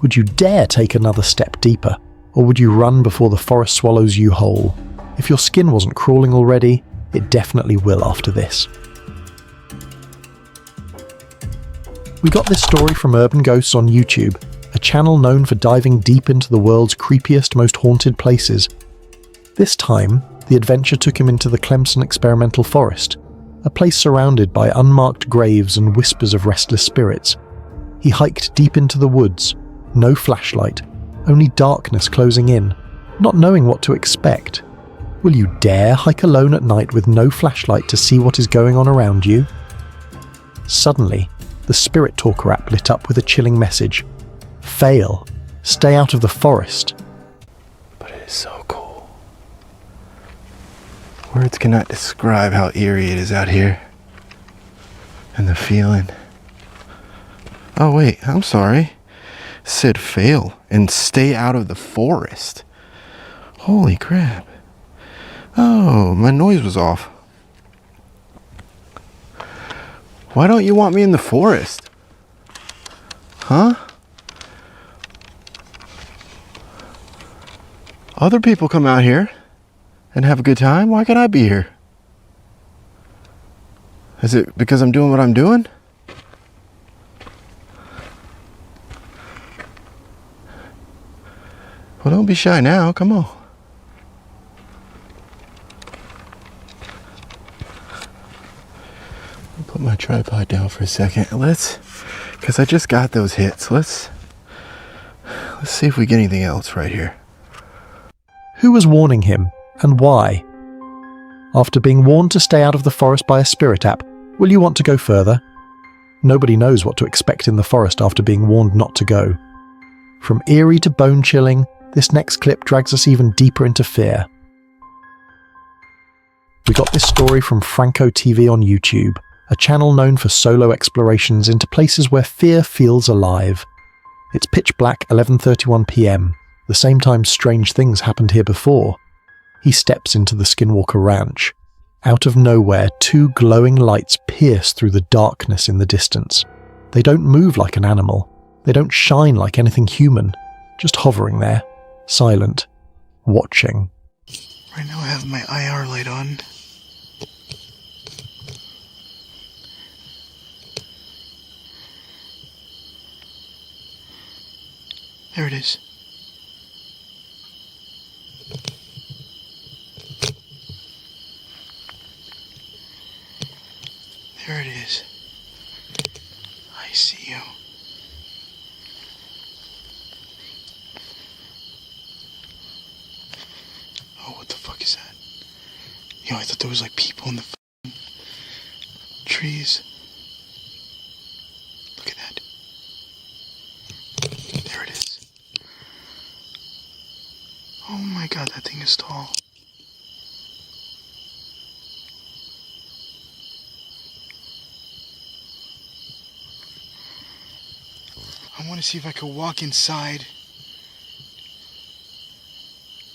would you dare take another step deeper? Or would you run before the forest swallows you whole? If your skin wasn't crawling already, it definitely will after this. We got this story from Urban Ghosts on YouTube, a channel known for diving deep into the world's creepiest, most haunted places. This time, the adventure took him into the Clemson Experimental Forest, a place surrounded by unmarked graves and whispers of restless spirits. He hiked deep into the woods, no flashlight, only darkness closing in, not knowing what to expect. Will you dare hike alone at night with no flashlight to see what is going on around you? Suddenly, the Spirit Talker app lit up with a chilling message. Fail. Stay out of the forest. But it is so cool. Words cannot describe how eerie it is out here. And the feeling. Oh wait, I'm sorry. It said fail and stay out of the forest. Holy crap. Oh, my noise was off. Why don't you want me in the forest? Huh? Other people come out here and have a good time. Why can't I be here? Is it because I'm doing what I'm doing? Well, don't be shy now. Come on. I'll put my tripod down for a second. Because I just got those hits. Let's see if we get anything else right here. Who was warning him, and why? After being warned to stay out of the forest by a spirit app, will you want to go further? Nobody knows what to expect in the forest after being warned not to go. From eerie to bone-chilling, this next clip drags us even deeper into fear. We got this story from Franco TV on YouTube, a channel known for solo explorations into places where fear feels alive. It's pitch black 11:31 PM, the same time strange things happened here before. He steps into the Skinwalker Ranch. Out of nowhere, 2 glowing lights pierce through the darkness in the distance. They don't move like an animal. They don't shine like anything human. Just hovering there, silent, watching. Right now I have my IR light on. There it is. There it is. I see you. Oh, what the fuck is that? Yo, I thought there was like people in the trees. Look at that. There it is. Oh my god, that thing is tall. I want to see if I could walk inside.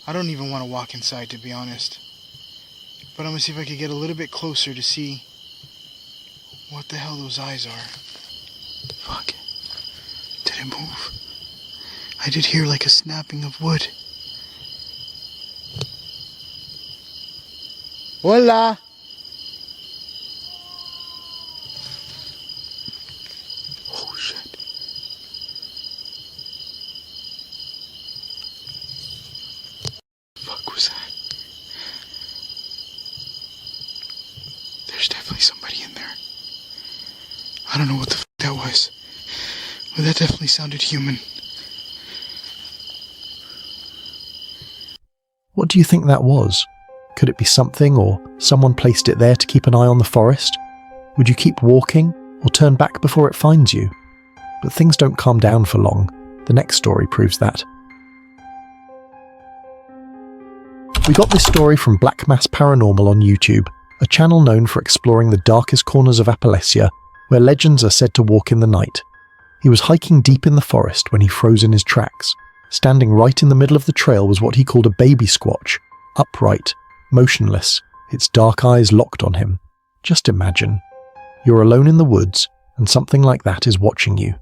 I don't even want to walk inside, to be honest. But I'm going to see if I could get a little bit closer to see what the hell those eyes are. Fuck. Did it move? I did hear like a snapping of wood. Hola! Oh shit. Fuck was that? There's definitely somebody in there. I don't know what the fuck that was. But that definitely sounded human. What do you think that was? Could it be something, or someone placed it there to keep an eye on the forest? Would you keep walking, or turn back before it finds you? But things don't calm down for long. The next story proves that. We got this story from Black Mass Paranormal on YouTube, a channel known for exploring the darkest corners of Appalachia, where legends are said to walk in the night. He was hiking deep in the forest when he froze in his tracks. Standing right in the middle of the trail was what he called a baby squatch, upright, motionless, its dark eyes locked on him. Just imagine. You're alone in the woods, and something like that is watching you.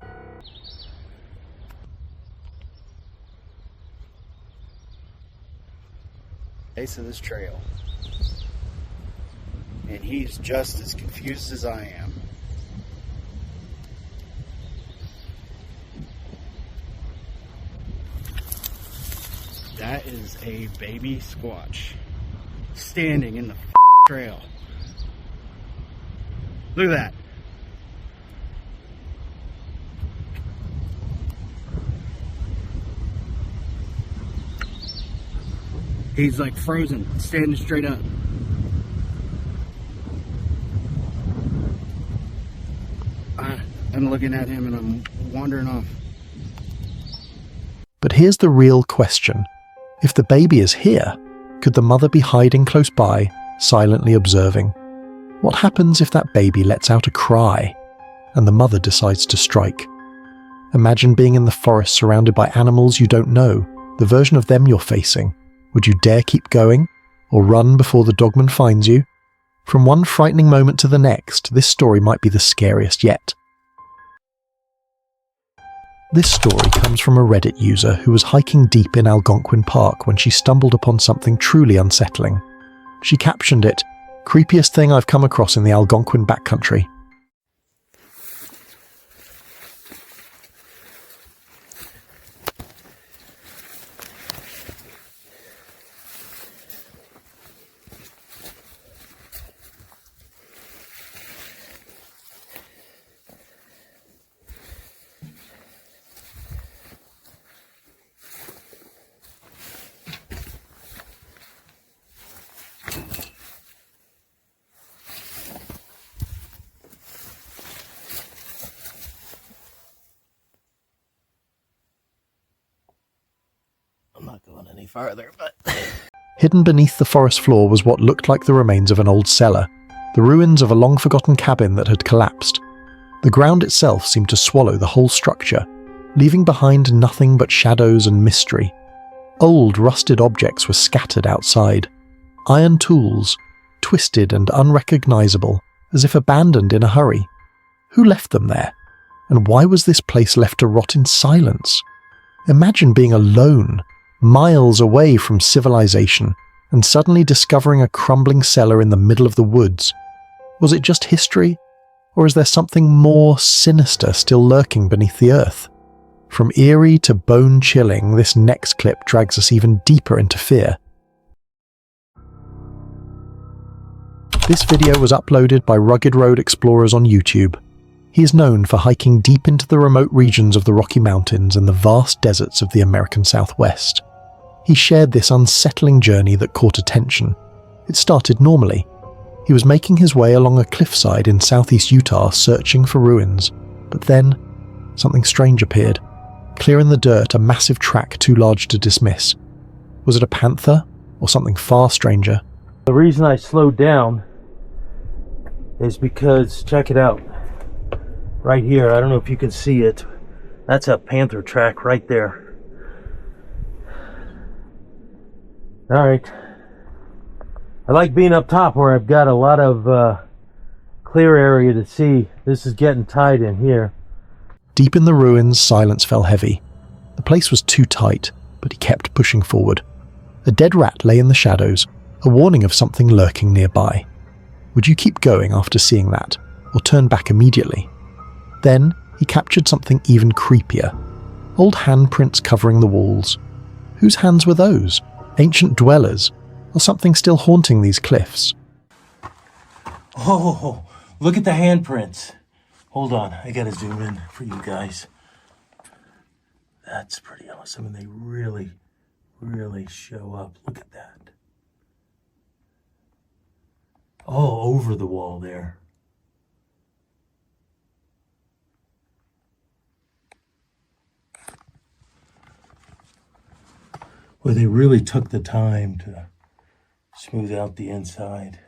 Base of this trail. And he's just as confused as I am. That is a baby squatch standing in the trail. Look at that. He's like frozen, standing straight up. I'm looking at him and I'm wandering off. But here's the real question. If the baby is here, could the mother be hiding close by, silently observing? What happens if that baby lets out a cry, and the mother decides to strike? Imagine being in the forest surrounded by animals you don't know, the version of them you're facing. Would you dare keep going, or run before the Dogman finds you? From one frightening moment to the next, this story might be the scariest yet. This story comes from a Reddit user who was hiking deep in Algonquin Park when she stumbled upon something truly unsettling. She captioned it, "Creepiest thing I've come across in the Algonquin backcountry." I'm not going any farther, but... Hidden beneath the forest floor was what looked like the remains of an old cellar, the ruins of a long-forgotten cabin that had collapsed. The ground itself seemed to swallow the whole structure, leaving behind nothing but shadows and mystery. Old, rusted objects were scattered outside. Iron tools, twisted and unrecognizable, as if abandoned in a hurry. Who left them there? And why was this place left to rot in silence? Imagine being alone, miles away from civilization, and suddenly discovering a crumbling cellar in the middle of the woods. Was it just history? Or is there something more sinister still lurking beneath the earth? From eerie to bone-chilling, this next clip drags us even deeper into fear. This video was uploaded by Rugged Road Explorers on YouTube. He is known for hiking deep into the remote regions of the Rocky Mountains and the vast deserts of the American Southwest. He shared this unsettling journey that caught attention. It started normally. He was making his way along a cliffside in southeast Utah searching for ruins, but then something strange appeared. Clear in the dirt, a massive track too large to dismiss. Was it a panther or something far stranger? The reason I slowed down is because, check it out. Right here, I don't know if you can see it, That's a panther track right there. All right. I like being up top where I've got a lot of clear area to see. This is getting tight in here. Deep in the ruins, silence fell heavy. The place was too tight, but he kept pushing forward. A dead rat lay in the shadows, a warning of something lurking nearby. Would you keep going after seeing that, or turn back immediately? Then he captured something even creepier. Old handprints covering the walls. Whose hands were those? Ancient dwellers, or something still haunting these cliffs? Oh, look at the handprints. Hold on, I gotta zoom in for you guys. That's pretty awesome, and they really, really show up. Look at that. All over the wall there. Well, they really took the time to smooth out the inside.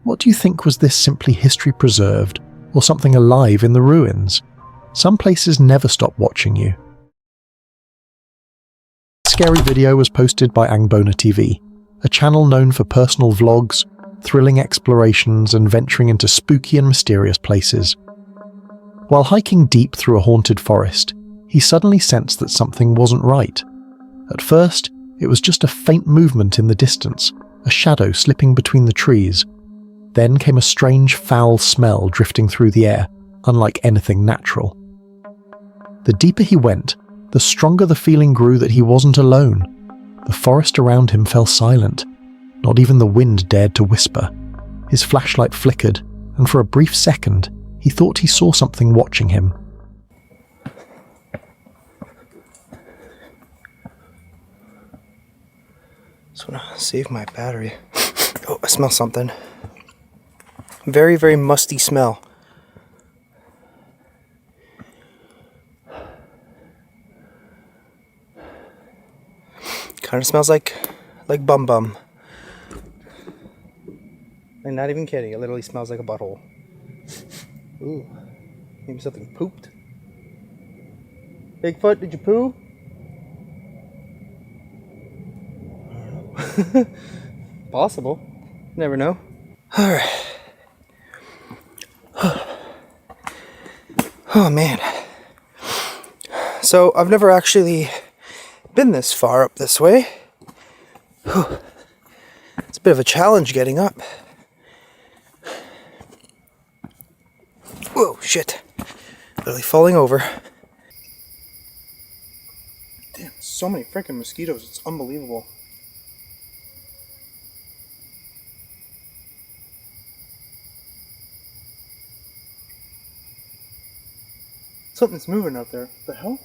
What do you think? Was this simply history preserved, or something alive in the ruins? Some places never stop watching you. This scary video was posted by Angbona TV, a channel known for personal vlogs, thrilling explorations, and venturing into spooky and mysterious places. While hiking deep through a haunted forest, he suddenly sensed that something wasn't right. At first, it was just a faint movement in the distance, a shadow slipping between the trees. Then came a strange foul smell drifting through the air, unlike anything natural. The deeper he went, the stronger the feeling grew that he wasn't alone. The forest around him fell silent. Not even the wind dared to whisper. His flashlight flickered, and for a brief second, he thought he saw something watching him. Just want to save my battery. Oh, I smell something. Very, very musty smell. Kind of smells like bum bum. I'm not even kidding. It literally smells like a butthole. Ooh, maybe something pooped. Bigfoot, did you poo? I don't know. Possible. Never know. All right. Oh man. So I've never actually been this far up this way. It's a bit of a challenge getting up. Whoa, shit. Literally falling over. Damn, so many freaking mosquitoes. It's unbelievable. Something's moving out there. What the hell?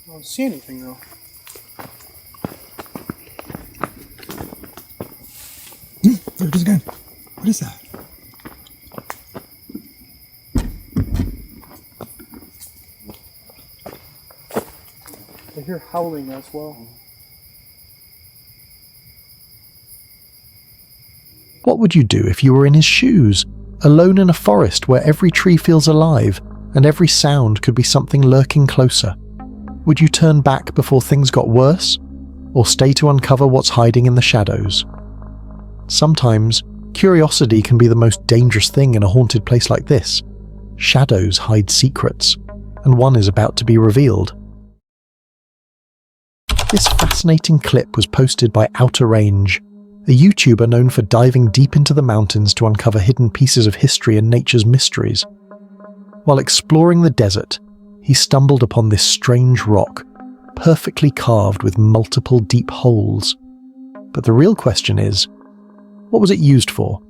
I don't see anything though. There it is again. What is that? I hear howling as well. What would you do if you were in his shoes, alone in a forest where every tree feels alive and every sound could be something lurking closer? Would you turn back before things got worse, or stay to uncover what's hiding in the shadows? Sometimes, curiosity can be the most dangerous thing in a haunted place like this. Shadows hide secrets, and one is about to be revealed. This fascinating clip was posted by Outer Range, a YouTuber known for diving deep into the mountains to uncover hidden pieces of history and nature's mysteries. While exploring the desert, he stumbled upon this strange rock, perfectly carved with multiple deep holes. But the real question is, what was it used for?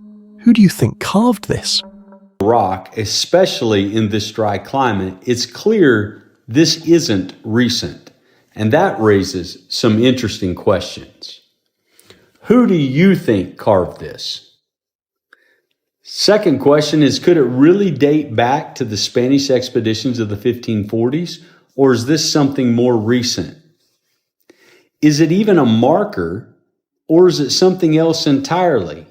Who do you think carved this? Rock, especially in this dry climate, it's clear this isn't recent. And that raises some interesting questions. Who do you think carved this? Second question is, could it really date back to the Spanish expeditions of the 1540s, or is this something more recent? Is it even a marker, or is it something else entirely?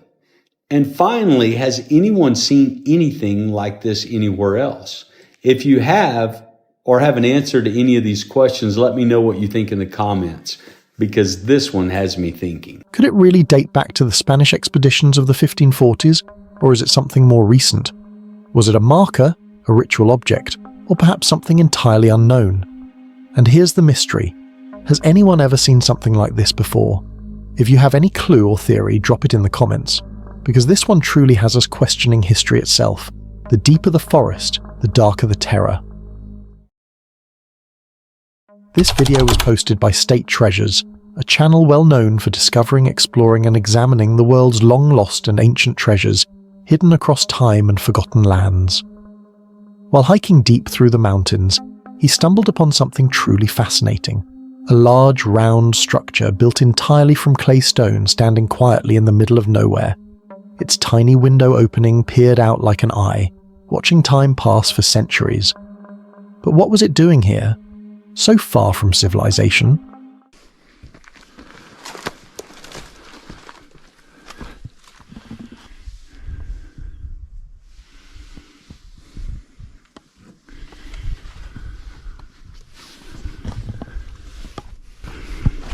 And finally, has anyone seen anything like this anywhere else? If you have, or have an answer to any of these questions, let me know what you think in the comments, because this one has me thinking. Could it really date back to the Spanish expeditions of the 1540s, or is it something more recent? Was it a marker, a ritual object, or perhaps something entirely unknown? And here's the mystery. Has anyone ever seen something like this before? If you have any clue or theory, drop it in the comments, because this one truly has us questioning history itself. The deeper the forest, the darker the terror. This video was posted by State Treasures, a channel well known for discovering, exploring and examining the world's long-lost and ancient treasures hidden across time and forgotten lands. While hiking deep through the mountains, he stumbled upon something truly fascinating. A large, round structure built entirely from clay stone standing quietly in the middle of nowhere. Its tiny window opening peered out like an eye, watching time pass for centuries. But what was it doing here? So far from civilization.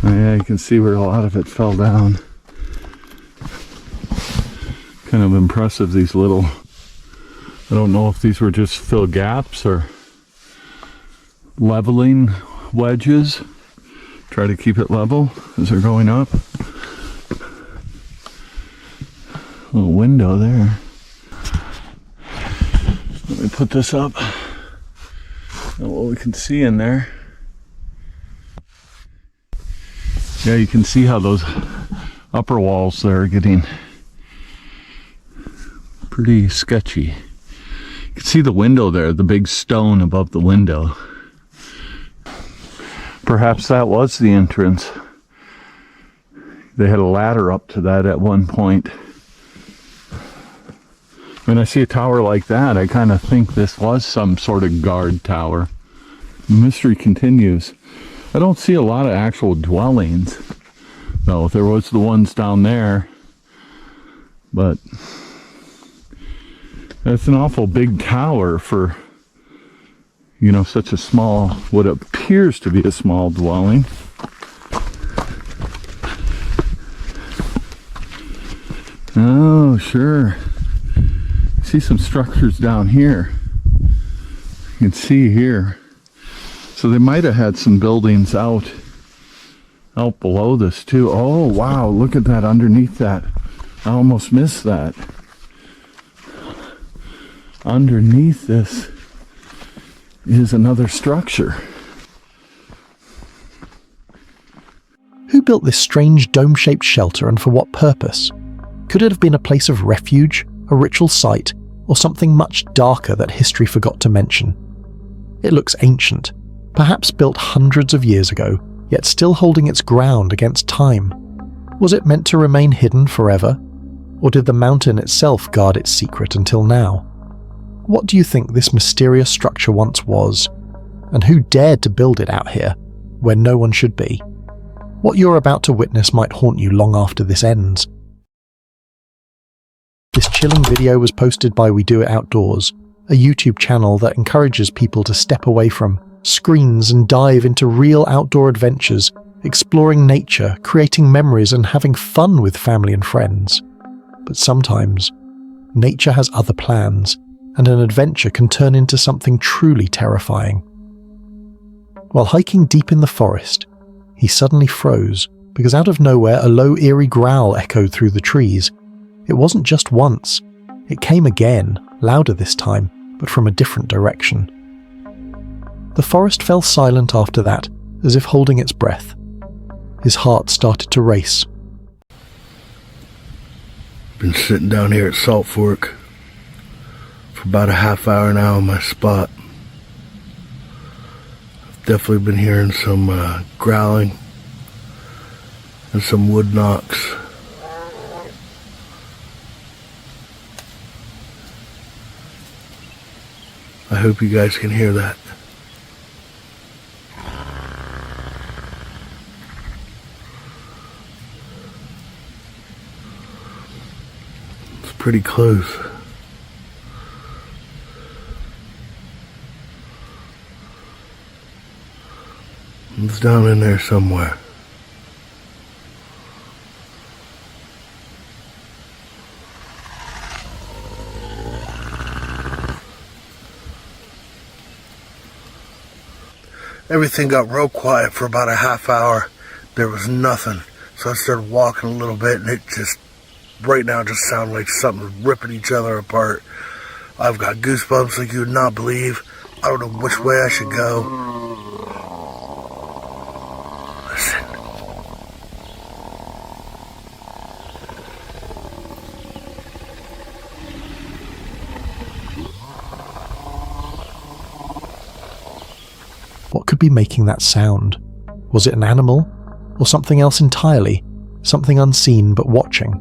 Oh yeah, you can see where a lot of it fell down. Kind of impressive, these little, I don't know if these were just fill gaps or leveling wedges. Try to keep it level as they're going up. Little window there. Let me put this up. What we can see in there. Yeah, you can see how those upper walls there are getting pretty sketchy. You can see the window there, the big stone above the window. Perhaps that was the entrance. They had a ladder up to that at one point. When I see a tower like that, I kind of think this was some sort of guard tower. The mystery continues. I don't see a lot of actual dwellings, though. There was the ones down there, but that's an awful big tower for, you know, such a small, what appears to be a small dwelling. Oh, sure. See some structures down here. You can see here. So they might have had some buildings out below this too. Oh wow, look at that underneath that. I almost missed that. Underneath this is another structure. Who built this strange dome-shaped shelter and for what purpose? Could it have been a place of refuge, a ritual site, or something much darker that history forgot to mention? It looks ancient. Perhaps built hundreds of years ago, yet still holding its ground against time. Was it meant to remain hidden forever? Or did the mountain itself guard its secret until now? What do you think this mysterious structure once was? And who dared to build it out here, where no one should be? What you're about to witness might haunt you long after this ends. This chilling video was posted by We Do It Outdoors, a YouTube channel that encourages people to step away from screens and dive into real outdoor adventures, exploring nature, creating memories and having fun with family and friends. But sometimes, nature has other plans, and an adventure can turn into something truly terrifying. While hiking deep in the forest, he suddenly froze, because out of nowhere a low eerie growl echoed through the trees. It wasn't just once, it came again, louder this time, but from a different direction. The forest fell silent after that, as if holding its breath. His heart started to race. Been sitting down here at Salt Fork for about a half hour now on my spot. I've definitely been hearing some growling and some wood knocks. hope you guys can hear that. It's pretty close. It's down in there somewhere. Everything got real quiet for about a half hour. There was nothing. So I started walking a little bit, and it just, right now, just sounded like something's ripping each other apart. I've got goosebumps like you would not believe. I don't know which way I should go. Listen. What could be making that sound? Was it an animal? Or something else entirely? Something unseen but watching?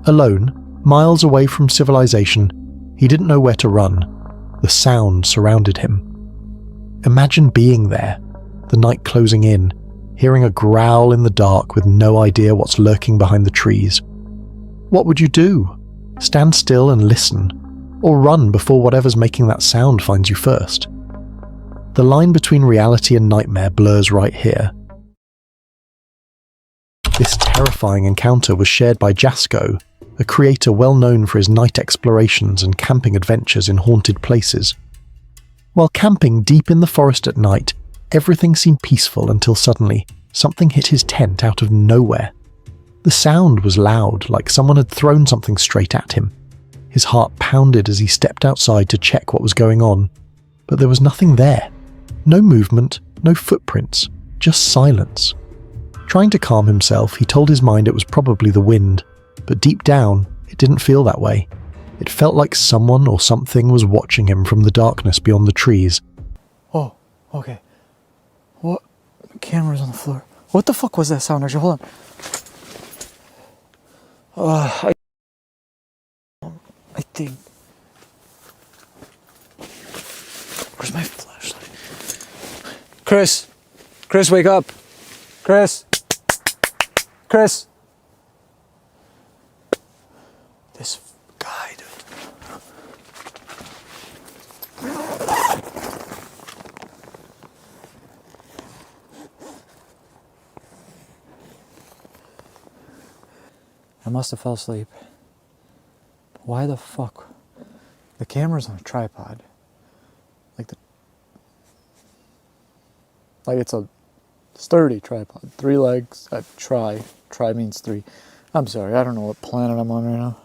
Alone, miles away from civilization, he didn't know where to run. The sound surrounded him. Imagine being there, the night closing in, hearing a growl in the dark with no idea what's lurking behind the trees. What would you do? Stand still and listen? Or run before whatever's making that sound finds you first? The line between reality and nightmare blurs right here. This terrifying encounter was shared by Jasko, a creator well known for his night explorations and camping adventures in haunted places. While camping deep in the forest at night, everything seemed peaceful until suddenly, something hit his tent out of nowhere. The sound was loud, like someone had thrown something straight at him. His heart pounded as he stepped outside to check what was going on, but there was nothing there. No movement, no footprints, just silence. Trying to calm himself, he told his mind it was probably the wind, but deep down, it didn't feel that way. It felt like someone or something was watching him from the darkness beyond the trees. Oh, okay. What? The camera's on the floor. What the fuck was that sound? Actually, hold on. I think. Where's my flashlight? Chris! Chris, wake up! Chris! Chris! This guy, dude. I must have fell asleep. Why the fuck? The camera's on a tripod. Like it's a sturdy tripod. 3 legs, tri means 3. I'm sorry, I don't know what planet I'm on right now.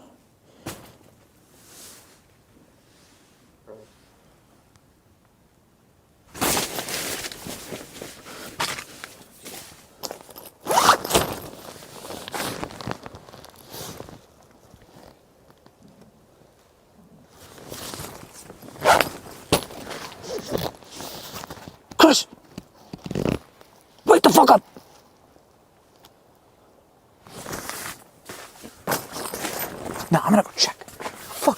Chris! Wake the fuck up! Now I'm gonna go check. Fuck.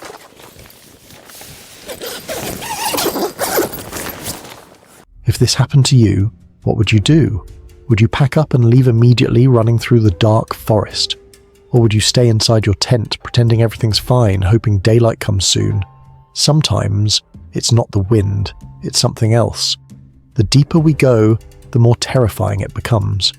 If this happened to you, what would you do? Would you pack up and leave immediately, running through the dark forest? Or would you stay inside your tent, pretending everything's fine, hoping daylight comes soon? Sometimes it's not the wind, it's something else. The deeper we go, the more terrifying it becomes.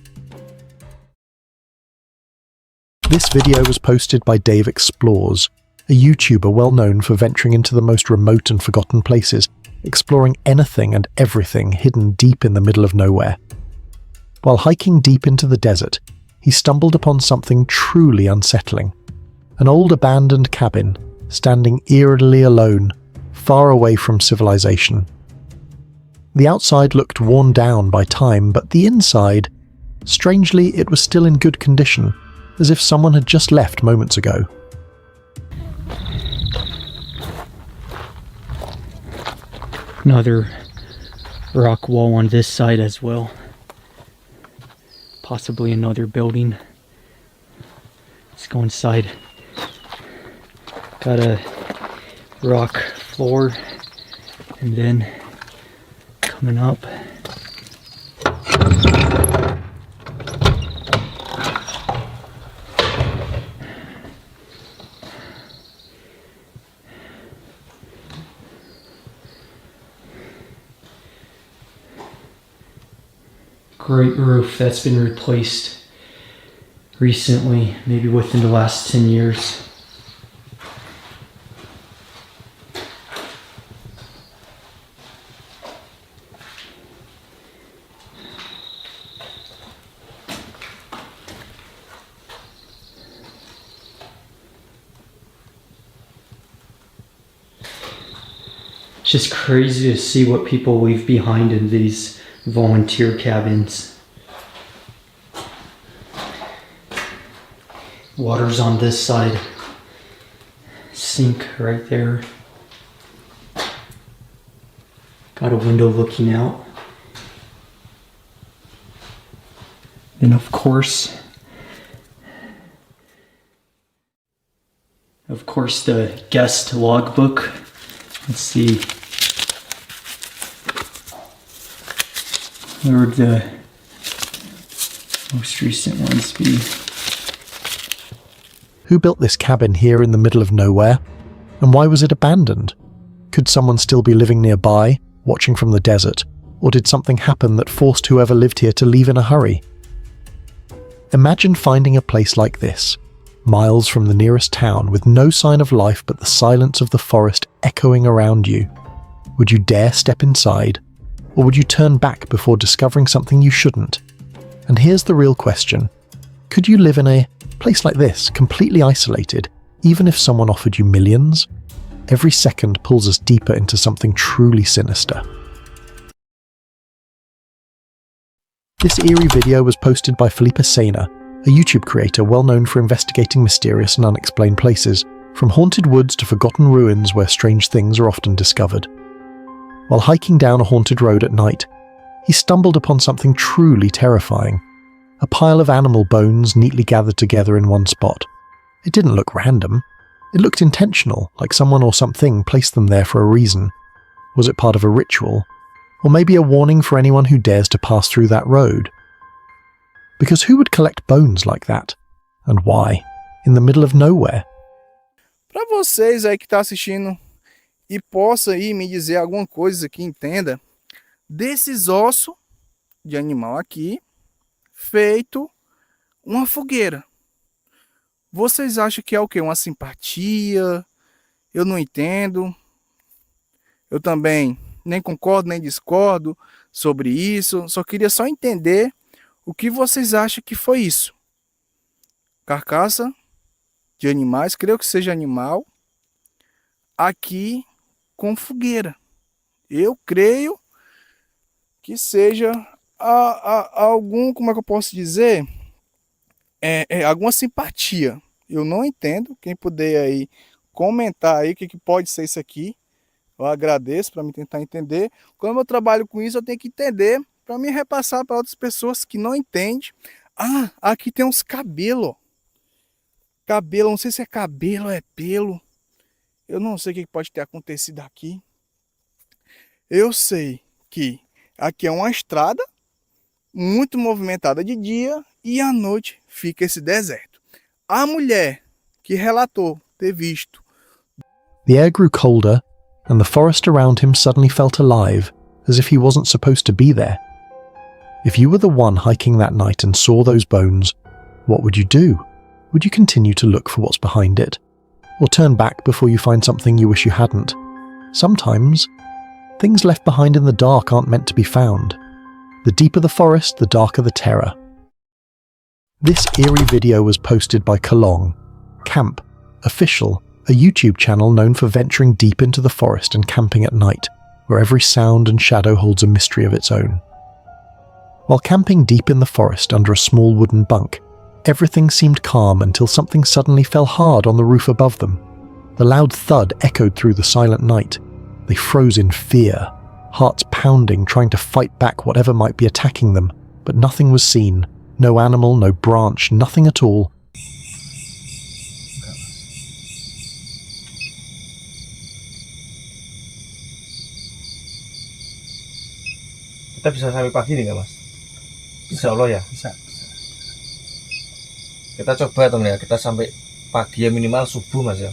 This video was posted by Dave Explores, a YouTuber well known for venturing into the most remote and forgotten places, exploring anything and everything hidden deep in the middle of nowhere. While hiking deep into the desert, he stumbled upon something truly unsettling. An old abandoned cabin, standing eerily alone, far away from civilization. The outside looked worn down by time, but the inside, strangely, it was still in good condition, as if someone had just left moments ago. Another rock wall on this side as well. Possibly another building. Let's go inside. Got a rock floor And then coming up, great roof that's been replaced recently, maybe within the last 10 years. It's just crazy to see what people leave behind in these volunteer cabins. Water's on this side. Sink right there. Got a window looking out. And of course, the guest logbook. Let's see. Where would the most recent ones be? Who built this cabin here in the middle of nowhere? And why was it abandoned? Could someone still be living nearby, watching from the desert? Or did something happen that forced whoever lived here to leave in a hurry? Imagine finding a place like this, miles from the nearest town, with no sign of life but the silence of the forest echoing around you. Would you dare step inside? Or would you turn back before discovering something you shouldn't? And here's the real question. Could you live in a place like this, completely isolated, even if someone offered you millions? Every second pulls us deeper into something truly sinister. This eerie video was posted by Felipe Sena, a YouTube creator well known for investigating mysterious and unexplained places, from haunted woods to forgotten ruins where strange things are often discovered. While hiking down a haunted road at night, he stumbled upon something truly terrifying. A pile of animal bones neatly gathered together in one spot. It didn't look random. It looked intentional, like someone or something placed them there for a reason. Was it part of a ritual? Or maybe a warning for anyone who dares to pass through that road? Because who would collect bones like that? And why? In the middle of nowhere? Para vocês aí que tá assistindo e possa aí me dizer alguma coisa que entenda desses ossos de animal aqui feito uma fogueira. Vocês acham que é o quê? Uma simpatia? Eu não entendo. Eu também nem concordo nem discordo sobre isso. Só queria só entender o que vocês acham que foi isso. Carcaça de animais, creio que seja animal, aqui com fogueira. Eu creio que seja algum, como é que eu posso dizer? Alguma simpatia. Eu não entendo. Quem puder aí comentar aí o que pode ser isso aqui, eu agradeço para me tentar entender. Como eu trabalho com isso, eu tenho que entender para me repassar para outras pessoas que não entendem. Ah, aqui tem uns cabelos. Cabelo, não sei se é cabelo ou é pelo. Eu não sei o que pode ter acontecido aqui. Eu sei que aqui é uma estrada muito movimentada de dia e à noite fica esse deserto. A mulher que relatou ter visto. The air grew colder and the forest around him suddenly felt alive, as if he wasn't supposed to be there. If you were the one hiking that night and saw those bones, what would you do? Would you continue to look for what's behind it? Or turn back before you find something you wish you hadn't? Sometimes, things left behind in the dark aren't meant to be found. The deeper the forest, the darker the terror. This eerie video was posted by Kalong, Camp, Official, a YouTube channel known for venturing deep into the forest and camping at night, where every sound and shadow holds a mystery of its own. While camping deep in the forest under a small wooden bunk, everything seemed calm until something suddenly fell hard on the roof above them. The loud thud echoed through the silent night. They froze in fear, hearts pounding, trying to fight back whatever might be attacking them, but nothing was seen. No animal, no branch, nothing at all. Kita bisa sampai pagi nih nggak mas? Insya Allah ya. Bisa. Kita coba temen ya, kita sampai pagi ya, minimal subuh mas ya.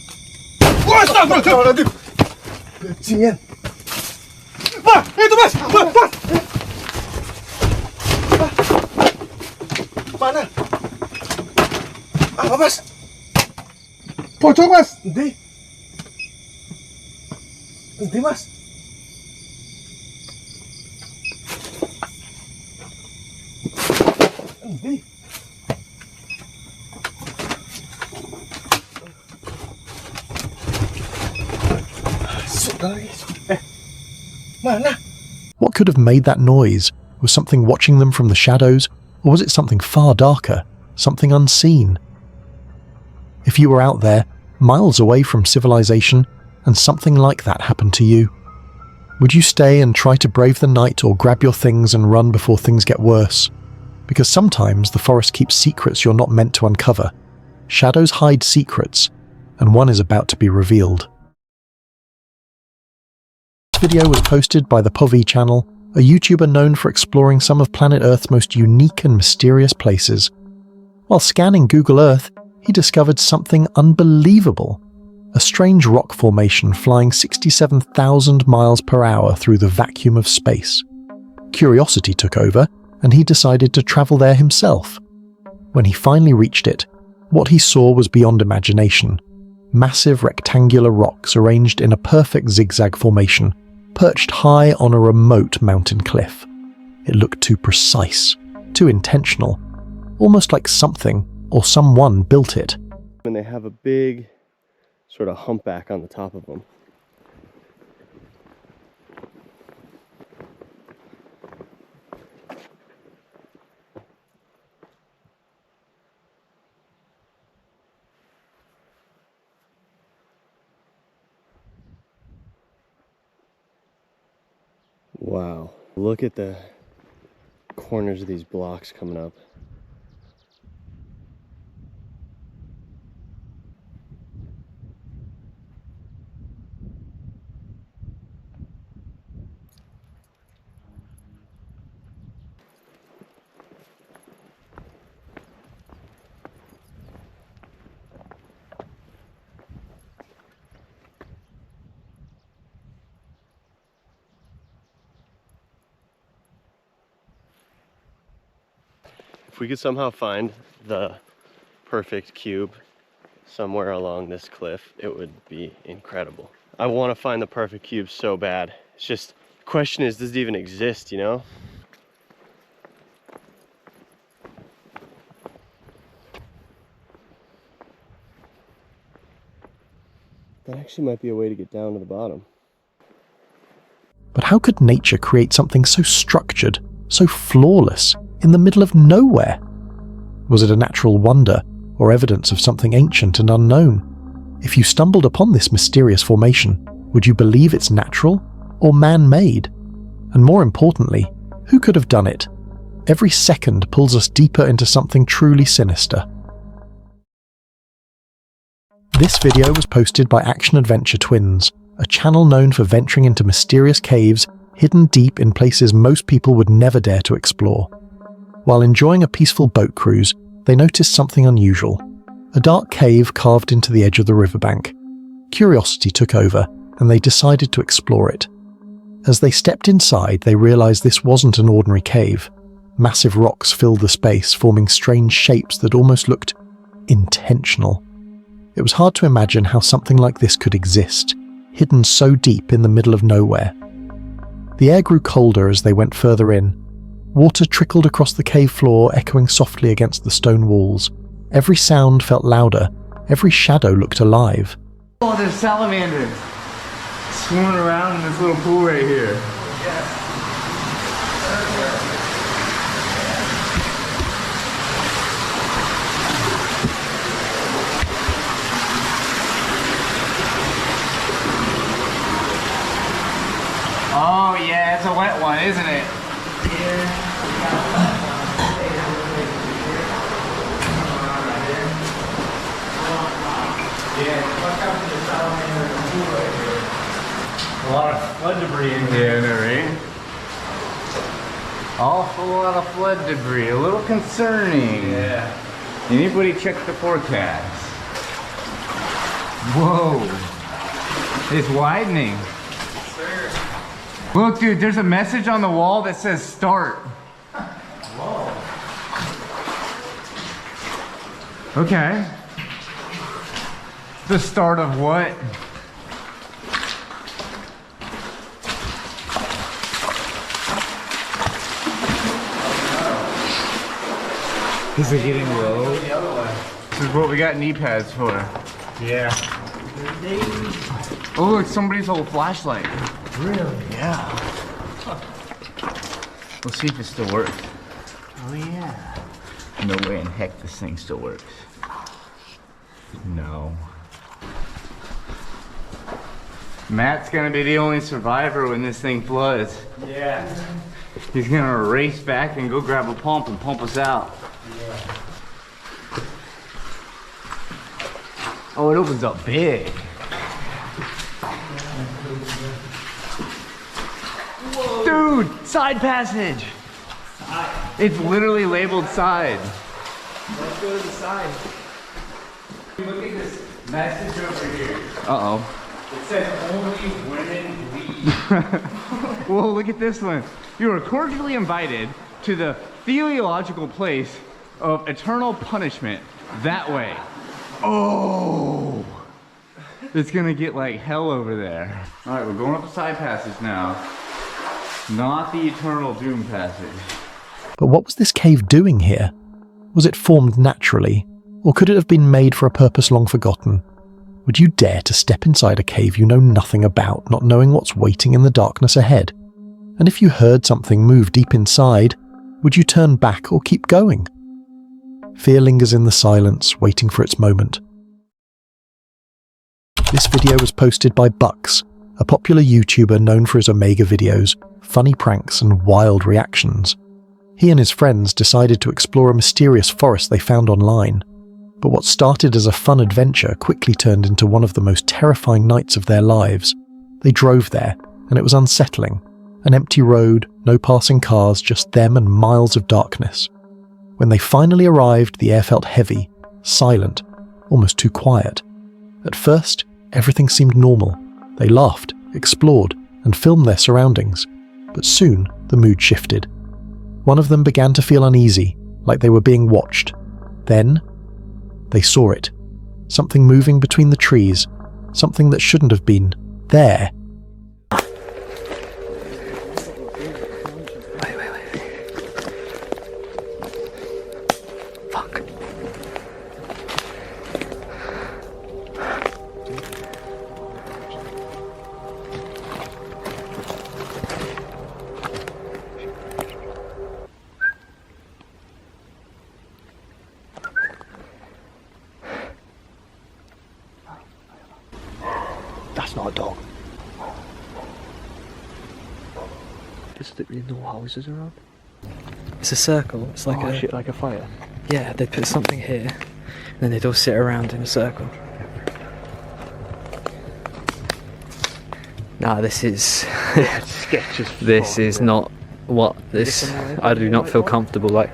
Wah, astagfirullahaladzim. Bajingan. Wah, itu mas. Wah. Mana? Apa mas? Pocong mas. Endi? Endi mas? Endi? Mana? What could have made that noise? Was something watching them from the shadows, or was it something far darker, something unseen? If you were out there, miles away from civilization, and something like that happened to you, would you stay and try to brave the night, or grab your things and run before things get worse? Because sometimes the forest keeps secrets you're not meant to uncover. Shadows hide secrets, and one is about to be revealed. This video was posted by the Povi channel, a YouTuber known for exploring some of planet Earth's most unique and mysterious places. While scanning Google Earth, he discovered something unbelievable. A strange rock formation flying 67,000 miles per hour through the vacuum of space. Curiosity took over, and he decided to travel there himself. When he finally reached it, what he saw was beyond imagination. Massive rectangular rocks arranged in a perfect zigzag formation, perched high on a remote mountain cliff. It looked too precise, too intentional, almost like something or someone built it. And they have a big sort of humpback on the top of them. Wow, look at the corners of these blocks coming up. If we could somehow find the perfect cube somewhere along this cliff, it would be incredible. I want to find the perfect cube so bad. It's just, the question is, does it even exist, you know? That actually might be a way to get down to the bottom. But how could nature create something so structured, so flawless, in the middle of nowhere? Was it a natural wonder, or evidence of something ancient and unknown? If you stumbled upon this mysterious formation, would you believe it's natural, or man-made? And more importantly, who could have done it? Every second pulls us deeper into something truly sinister. This video was posted by Action Adventure Twins, a channel known for venturing into mysterious caves hidden deep in places most people would never dare to explore. While enjoying a peaceful boat cruise, they noticed something unusual. A dark cave carved into the edge of the riverbank. Curiosity took over, and they decided to explore it. As they stepped inside, they realized this wasn't an ordinary cave. Massive rocks filled the space, forming strange shapes that almost looked intentional. It was hard to imagine how something like this could exist, hidden so deep in the middle of nowhere. The air grew colder as they went further in. Water trickled across the cave floor, echoing softly against the stone walls. Every sound felt louder. Every shadow looked alive. Oh, there's salamanders swimming around in this little pool right here. Oh yeah, it's a wet one, isn't it? A lot of flood debris in here, right? Awful lot of flood debris. A little concerning. Yeah. Anybody check the forecast? Whoa. It's widening. Sir. Look, dude, there's a message on the wall that says start. Whoa. Okay. The start of what? Is it getting low? The other way. This is what we got knee pads for. Yeah. Oh, look, somebody's old flashlight. Really? Yeah. We'll see if it still works. Oh, yeah. No way in heck this thing still works. No. Matt's gonna be the only survivor when this thing floods. Yeah. He's gonna race back and go grab a pump and pump us out. Yeah. Oh, it opens up big. Whoa. Dude, side passage. Side. It's literally labeled side. Let's go to the side. Look at this message over here. Uh-oh. It says only women leave. Well, look at this one. You are cordially invited to the theological place of eternal punishment that way. Oh, it's gonna get like hell over there. All right, we're going up a side passage now. Not the eternal doom passage. But what was this cave doing here? Was it formed naturally, or could it have been made for a purpose long forgotten? Would you dare to step inside a cave you know nothing about, not knowing what's waiting in the darkness ahead? And if you heard something move deep inside, would you turn back or keep going? Fear lingers in the silence, waiting for its moment. This video was posted by Bucks, a popular YouTuber known for his Omega videos, funny pranks and wild reactions. He and his friends decided to explore a mysterious forest they found online. But what started as a fun adventure quickly turned into one of the most terrifying nights of their lives. They drove there, and it was unsettling. An empty road, no passing cars, just them and miles of darkness. When they finally arrived, the air felt heavy, silent, almost too quiet. At first, everything seemed normal. They laughed, explored, and filmed their surroundings. But soon, the mood shifted. One of them began to feel uneasy, like they were being watched. Then, they saw it. Something moving between the trees. Something that shouldn't have been there. That's not a dog. Is there no houses around? It's a circle. It's like shit, like a fire. Yeah, they'd put something here, and then they'd all sit around in a circle. Nah, this is sketch as this is not what this. I do not feel comfortable. Like,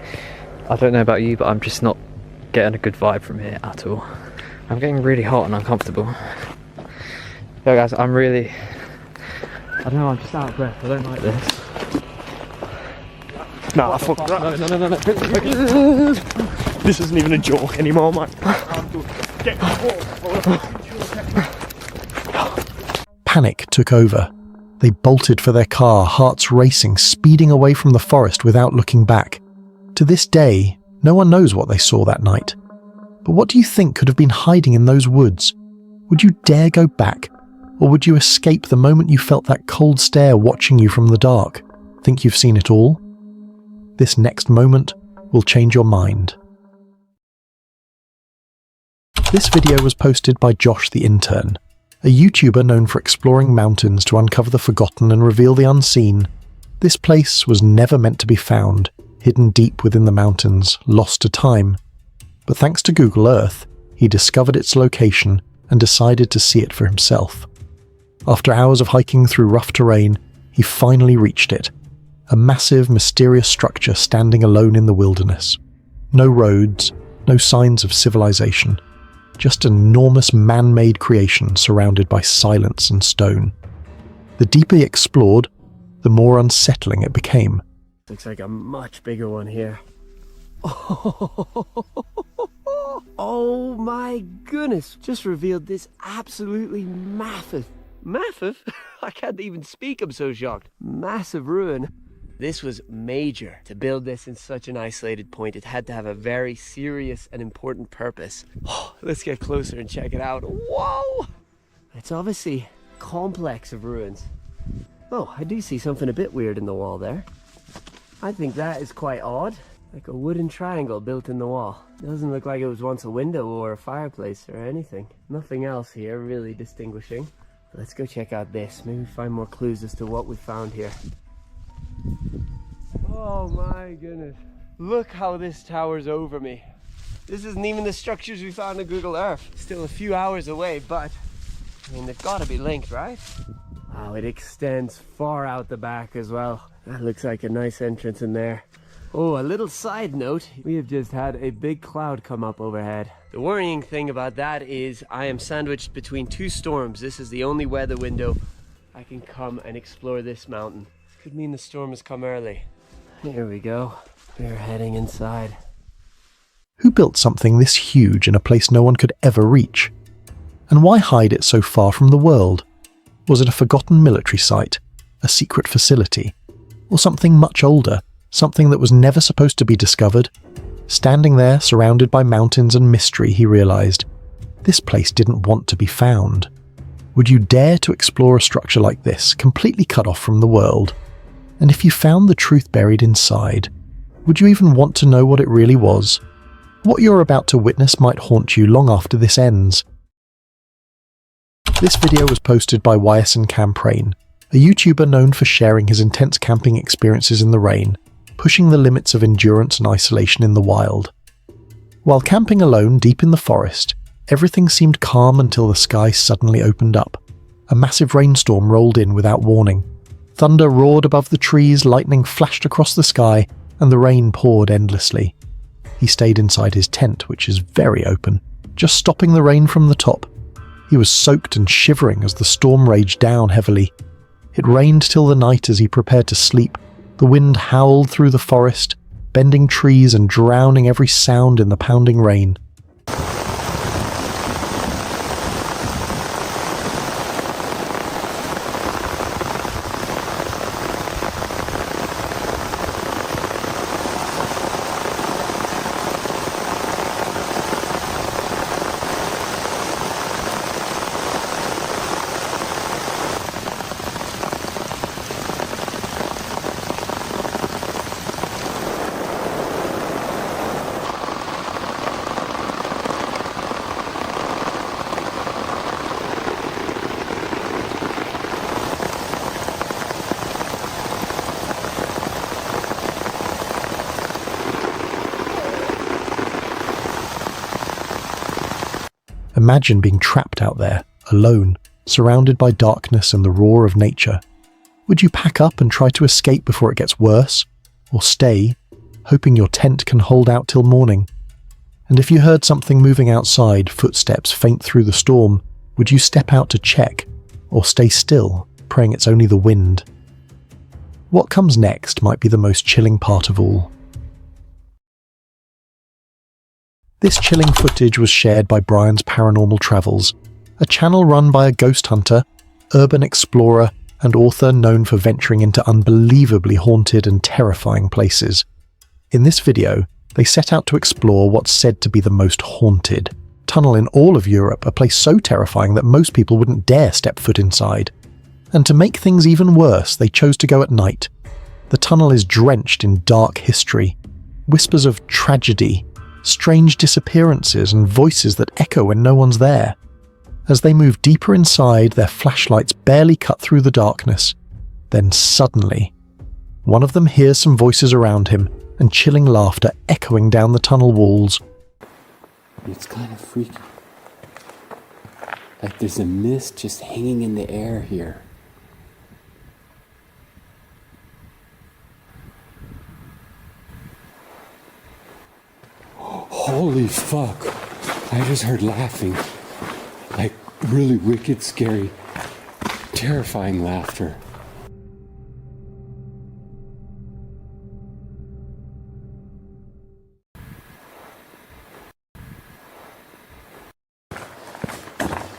I don't know about you, but I'm just not getting a good vibe from here at all. I'm getting really hot and uncomfortable. Yeah, guys, I don't know, I'm just out of breath. I don't like this. Nah, fuck that. No. This isn't even a joke anymore, man. Panic took over. They bolted for their car, hearts racing, speeding away from the forest without looking back. To this day, no one knows what they saw that night. But what do you think could have been hiding in those woods? Would you dare go back? Or would you escape the moment you felt that cold stare watching you from the dark? Think you've seen it all? This next moment will change your mind. This video was posted by Josh the Intern, a YouTuber known for exploring mountains to uncover the forgotten and reveal the unseen. This place was never meant to be found, hidden deep within the mountains, lost to time. But thanks to Google Earth, he discovered its location and decided to see it for himself. After hours of hiking through rough terrain, he finally reached it. a massive, mysterious structure standing alone in the wilderness. No roads, no signs of civilization, just an enormous man-made creation surrounded by silence and stone. The deeper you explored, the more unsettling it became. Looks like a much bigger one here. Oh my goodness! Just revealed this absolutely massive. I can't even speak, I'm so shocked. Massive ruin. This was major. To build this in such an isolated point, it had to have a very serious and important purpose. Let's get closer and check it out. Whoa! It's obviously a complex of ruins. Oh, I do see something a bit weird in the wall there. I think that is quite odd. Like a wooden triangle built in the wall. Doesn't look like it was once a window or a fireplace or anything. Nothing else here really distinguishing. Let's go check out this. Maybe find more clues as to what we found here. Oh my goodness. Look how this towers over me. This isn't even the structures we found on Google Earth. Still a few hours away, but I mean, they've got to be linked, right? Wow, it extends far out the back as well. That looks like a nice entrance in there. Oh, a little side note, we have just had a big cloud come up overhead. The worrying thing about that is I am sandwiched between two storms. This is the only weather window I can come and explore this mountain. Could mean the storm has come early. Here we go. We're heading inside. Who built something this huge in a place no one could ever reach? And why hide it so far from the world? Was it a forgotten military site, a secret facility, or something much older? Something that was never supposed to be discovered? Standing there, surrounded by mountains and mystery, he realized, this place didn't want to be found. Would you dare to explore a structure like this, completely cut off from the world? And if you found the truth buried inside, would you even want to know what it really was? What you're about to witness might haunt you long after this ends. This video was posted by YSN Camprain, a YouTuber known for sharing his intense camping experiences in the rain, pushing the limits of endurance and isolation in the wild. While camping alone deep in the forest, everything seemed calm until the sky suddenly opened up. A massive rainstorm rolled in without warning. Thunder roared above the trees, lightning flashed across the sky, and the rain poured endlessly. He stayed inside his tent, which is very open, just stopping the rain from the top. He was soaked and shivering as the storm raged down heavily. It rained till the night as he prepared to sleep. The wind howled through the forest, bending trees and drowning every sound in the pounding rain. Imagine being trapped out there, alone, surrounded by darkness and the roar of nature. Would you pack up and try to escape before it gets worse? Or stay, hoping your tent can hold out till morning? And if you heard something moving outside, footsteps faint through the storm, would you step out to check? Or stay still, praying it's only the wind? What comes next might be the most chilling part of all. This chilling footage was shared by Brian's Paranormal Travels, a channel run by a ghost hunter, urban explorer, and author known for venturing into unbelievably haunted and terrifying places. In this video, they set out to explore what's said to be the most haunted tunnel in all of Europe, a place so terrifying that most people wouldn't dare step foot inside. And to make things even worse, they chose to go at night. The tunnel is drenched in dark history, whispers of tragedy, strange disappearances and voices that echo when no one's there. As they move deeper inside, their flashlights barely cut through the darkness. Then suddenly, one of them hears some voices around him and chilling laughter echoing down the tunnel walls. It's kind of freaky. Like there's a mist just hanging in the air here. Holy fuck. I just heard laughing. Like really wicked, scary, terrifying laughter.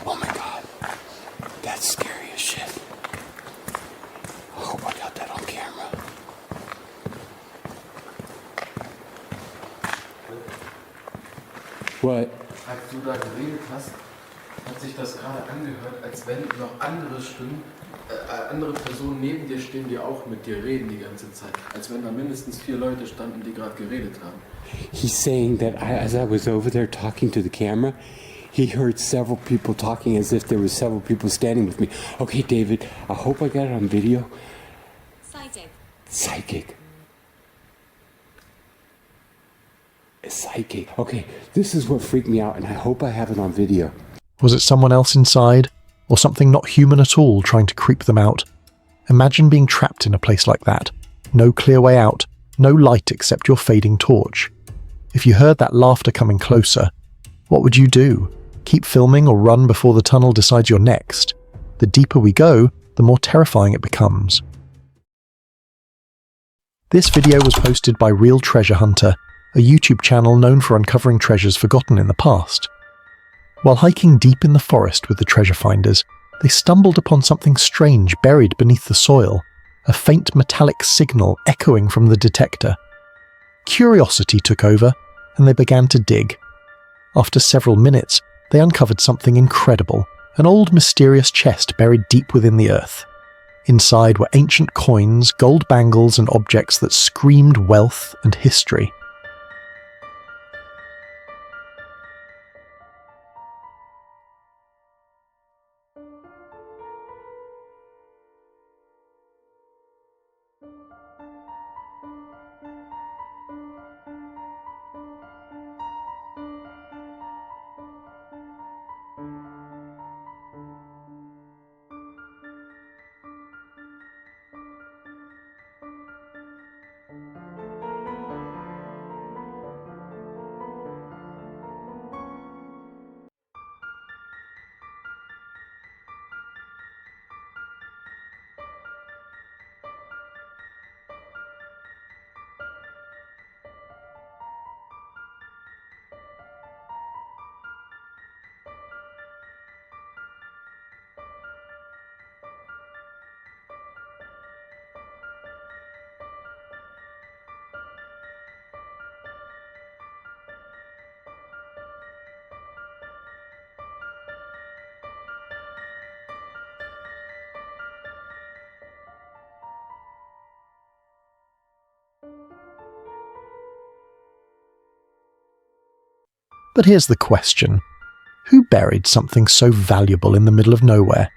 Oh my god. That's scary as shit. I hope I got that on camera. What? Als du da geredet hast, hat sich das gerade angehört, als wenn noch andere Stimmen, andere Personen neben dir stehen, die auch mit dir reden die ganze Zeit. Als wenn da mindestens 4 Leute standen, die gerade geredet haben. He's saying that as I was over there talking to the camera, he heard several people talking as if there were several people standing with me. Okay, David, I hope I got it on video. Psychic. Psychic. Psychic. Okay, this is what freaked me out, and I hope I have it on video. Was it someone else inside, or something not human at all trying to creep them out? Imagine being trapped in a place like that. No clear way out, no light except your fading torch. If you heard that laughter coming closer, what would you do? Keep filming or run before the tunnel decides you're next? The deeper we go, the more terrifying it becomes. This video was posted by Real Treasure Hunter, a YouTube channel known for uncovering treasures forgotten in the past. While hiking deep in the forest with the treasure finders, they stumbled upon something strange buried beneath the soil, a faint metallic signal echoing from the detector. Curiosity took over, and they began to dig. After several minutes, they uncovered something incredible, an old mysterious chest buried deep within the earth. Inside were ancient coins, gold bangles, and objects that screamed wealth and history. But here's the question. Who buried something so valuable in the middle of nowhere?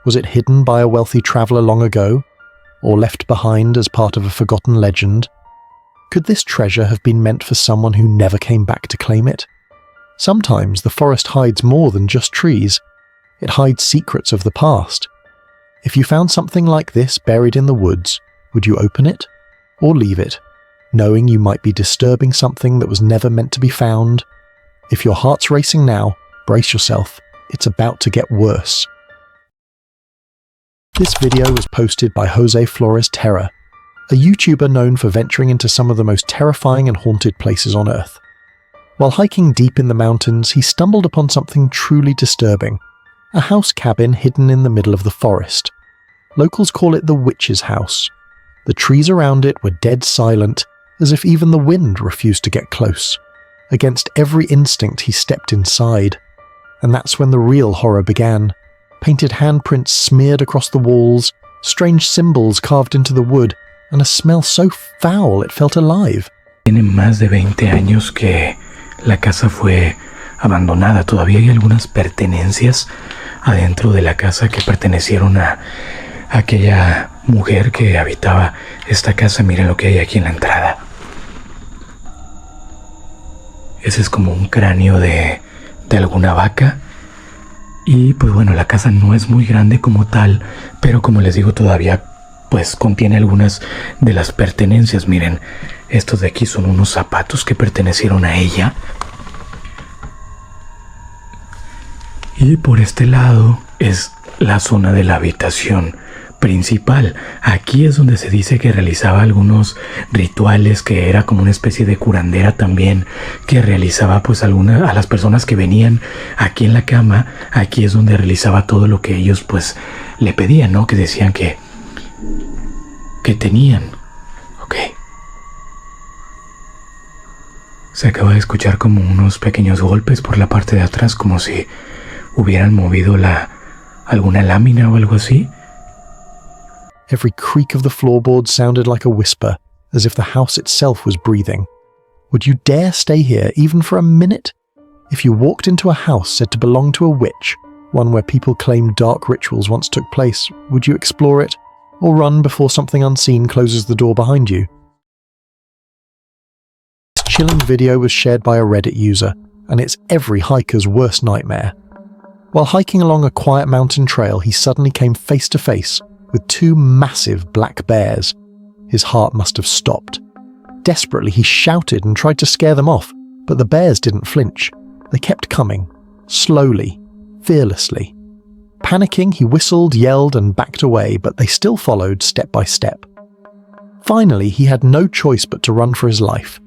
Was it hidden by a wealthy traveller long ago? Or left behind as part of a forgotten legend? Could this treasure have been meant for someone who never came back to claim it? Sometimes the forest hides more than just trees. It hides secrets of the past. If you found something like this buried in the woods, would you open it? Or leave it, knowing you might be disturbing something that was never meant to be found? If your heart's racing now, brace yourself. It's about to get worse. This video was posted by Jose Flores Terra, a YouTuber known for venturing into some of the most terrifying and haunted places on Earth. While hiking deep in the mountains, he stumbled upon something truly disturbing, a house cabin hidden in the middle of the forest. Locals call it the Witch's House. The trees around it were dead silent, as if even the wind refused to get close. Against every instinct he stepped inside. And that's when the real horror began. Painted handprints smeared across the walls, strange symbols carved into the wood, and a smell so foul it felt alive. Tiene más de 20 años que la casa fue abandonada. Todavía hay algunas pertenencias adentro de la casa que pertenecieron a aquella mujer que habitaba esta casa. Miren lo que hay aquí en la entrada. Ese es como un cráneo de alguna vaca. Y pues bueno, la casa no es muy grande como tal, pero como les digo, todavía pues contiene algunas de las pertenencias. Miren, estos de aquí son unos zapatos que pertenecieron a ella. Y por este lado es la zona de la habitación principal. Aquí es donde se dice que realizaba algunos rituales, que era como una especie de curandera también, que realizaba pues a las personas que venían aquí en la cama. Aquí es donde realizaba todo lo que ellos pues le pedían, ¿no? Que decían que tenían. Ok. Se acaba de escuchar como unos pequeños golpes por la parte de atrás, como si hubieran movido alguna lámina o algo así. Every creak of the floorboards sounded like a whisper, as if the house itself was breathing. Would you dare stay here even for a minute? If you walked into a house said to belong to a witch, one where people claimed dark rituals once took place, would you explore it, or run before something unseen closes the door behind you? This chilling video was shared by a Reddit user, and it's every hiker's worst nightmare. While hiking along a quiet mountain trail, he suddenly came face to face with two massive black bears. His heart must have stopped. Desperately, he shouted and tried to scare them off, but the bears didn't flinch. They kept coming, slowly, fearlessly. Panicking, he whistled, yelled, and backed away, but they still followed step by step. Finally, he had no choice but to run for his life.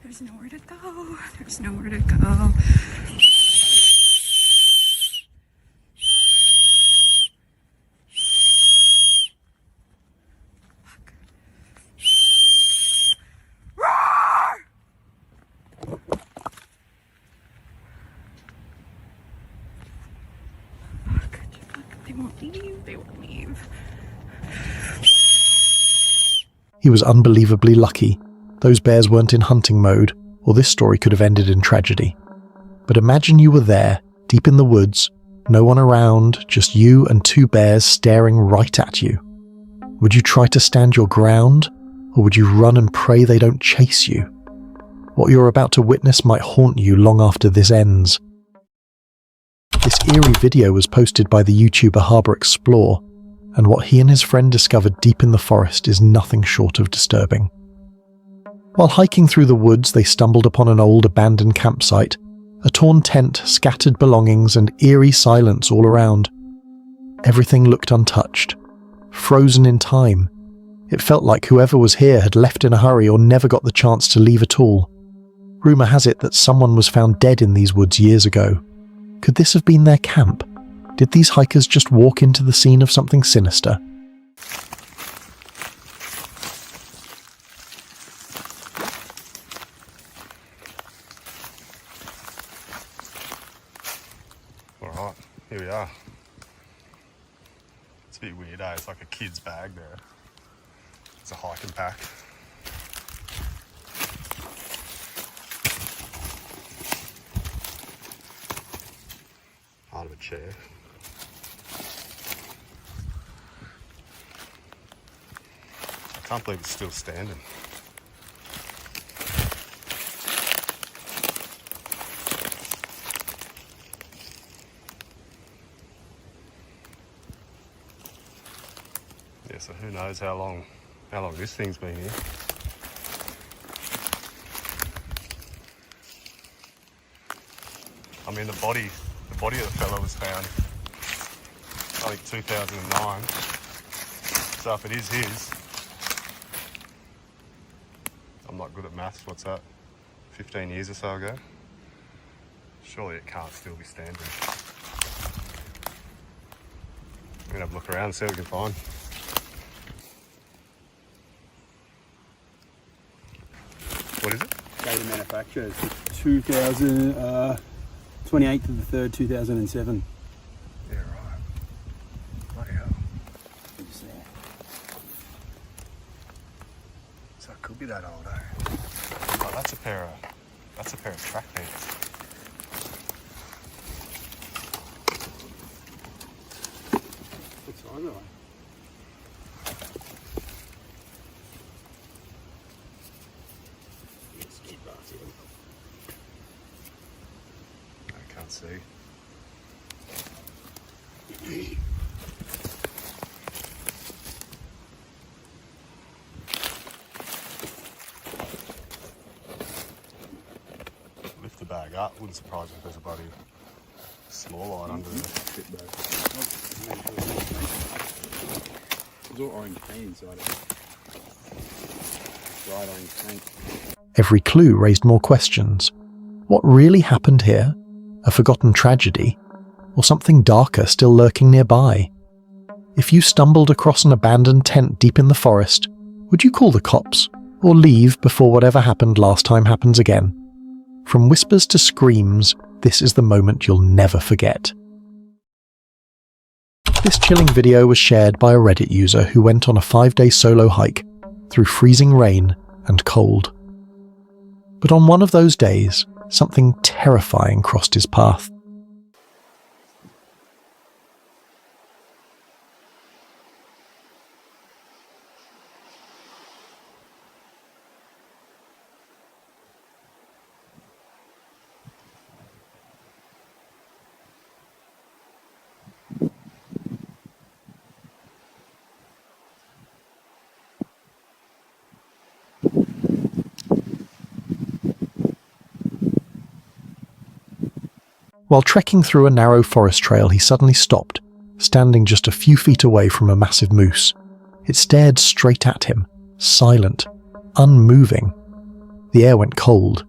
There's nowhere to go. There's nowhere to go. They won't leave. They won't leave. He was unbelievably lucky. Those bears weren't in hunting mode, or this story could have ended in tragedy. But imagine you were there, deep in the woods, no one around, just you and two bears staring right at you. Would you try to stand your ground, or would you run and pray they don't chase you? What you're about to witness might haunt you long after this ends. This eerie video was posted by the YouTuber Harbour Explore, and what he and his friend discovered deep in the forest is nothing short of disturbing. While hiking through the woods, they stumbled upon an old abandoned campsite, a torn tent, scattered belongings, and eerie silence all around. Everything looked untouched, frozen in time. It felt like whoever was here had left in a hurry or never got the chance to leave at all. Rumour has it that someone was found dead in these woods years ago. Could this have been their camp? Did these hikers just walk into the scene of something sinister? Alright, here we are. It's a bit weird, eh? It's like a kid's bag there. It's a hiking pack. Part of a chair. I can't believe it's still standing. Yeah, so who knows how long this thing's been here. I mean, the body of the fella was found, I think, 2009. So if it is his, I'm not good at maths, what's that, 15 years or so ago? Surely it can't still be standing. We're gonna have a look around and see what we can find. What is it? Date of manufacture is 2000, 28th of the 3rd, 2007. Yeah, right. Bloody hell. So it could be that old, eh? Oh, that's a pair of track pants. What's on there? I can't see. Lift the bag up. Wouldn't surprise me if there's a bloody small line under the shit bag. There's all orange paint inside it. Bright orange paint. Every clue raised more questions. What really happened here? A forgotten tragedy? Or something darker still lurking nearby? If you stumbled across an abandoned tent deep in the forest, would you call the cops? Or leave before whatever happened last time happens again? From whispers to screams, this is the moment you'll never forget. This chilling video was shared by a Reddit user who went on a 5-day solo hike through freezing rain and cold. But on one of those days, something terrifying crossed his path. While trekking through a narrow forest trail, he suddenly stopped, standing just a few feet away from a massive moose. It stared straight at him, silent, unmoving. The air went cold.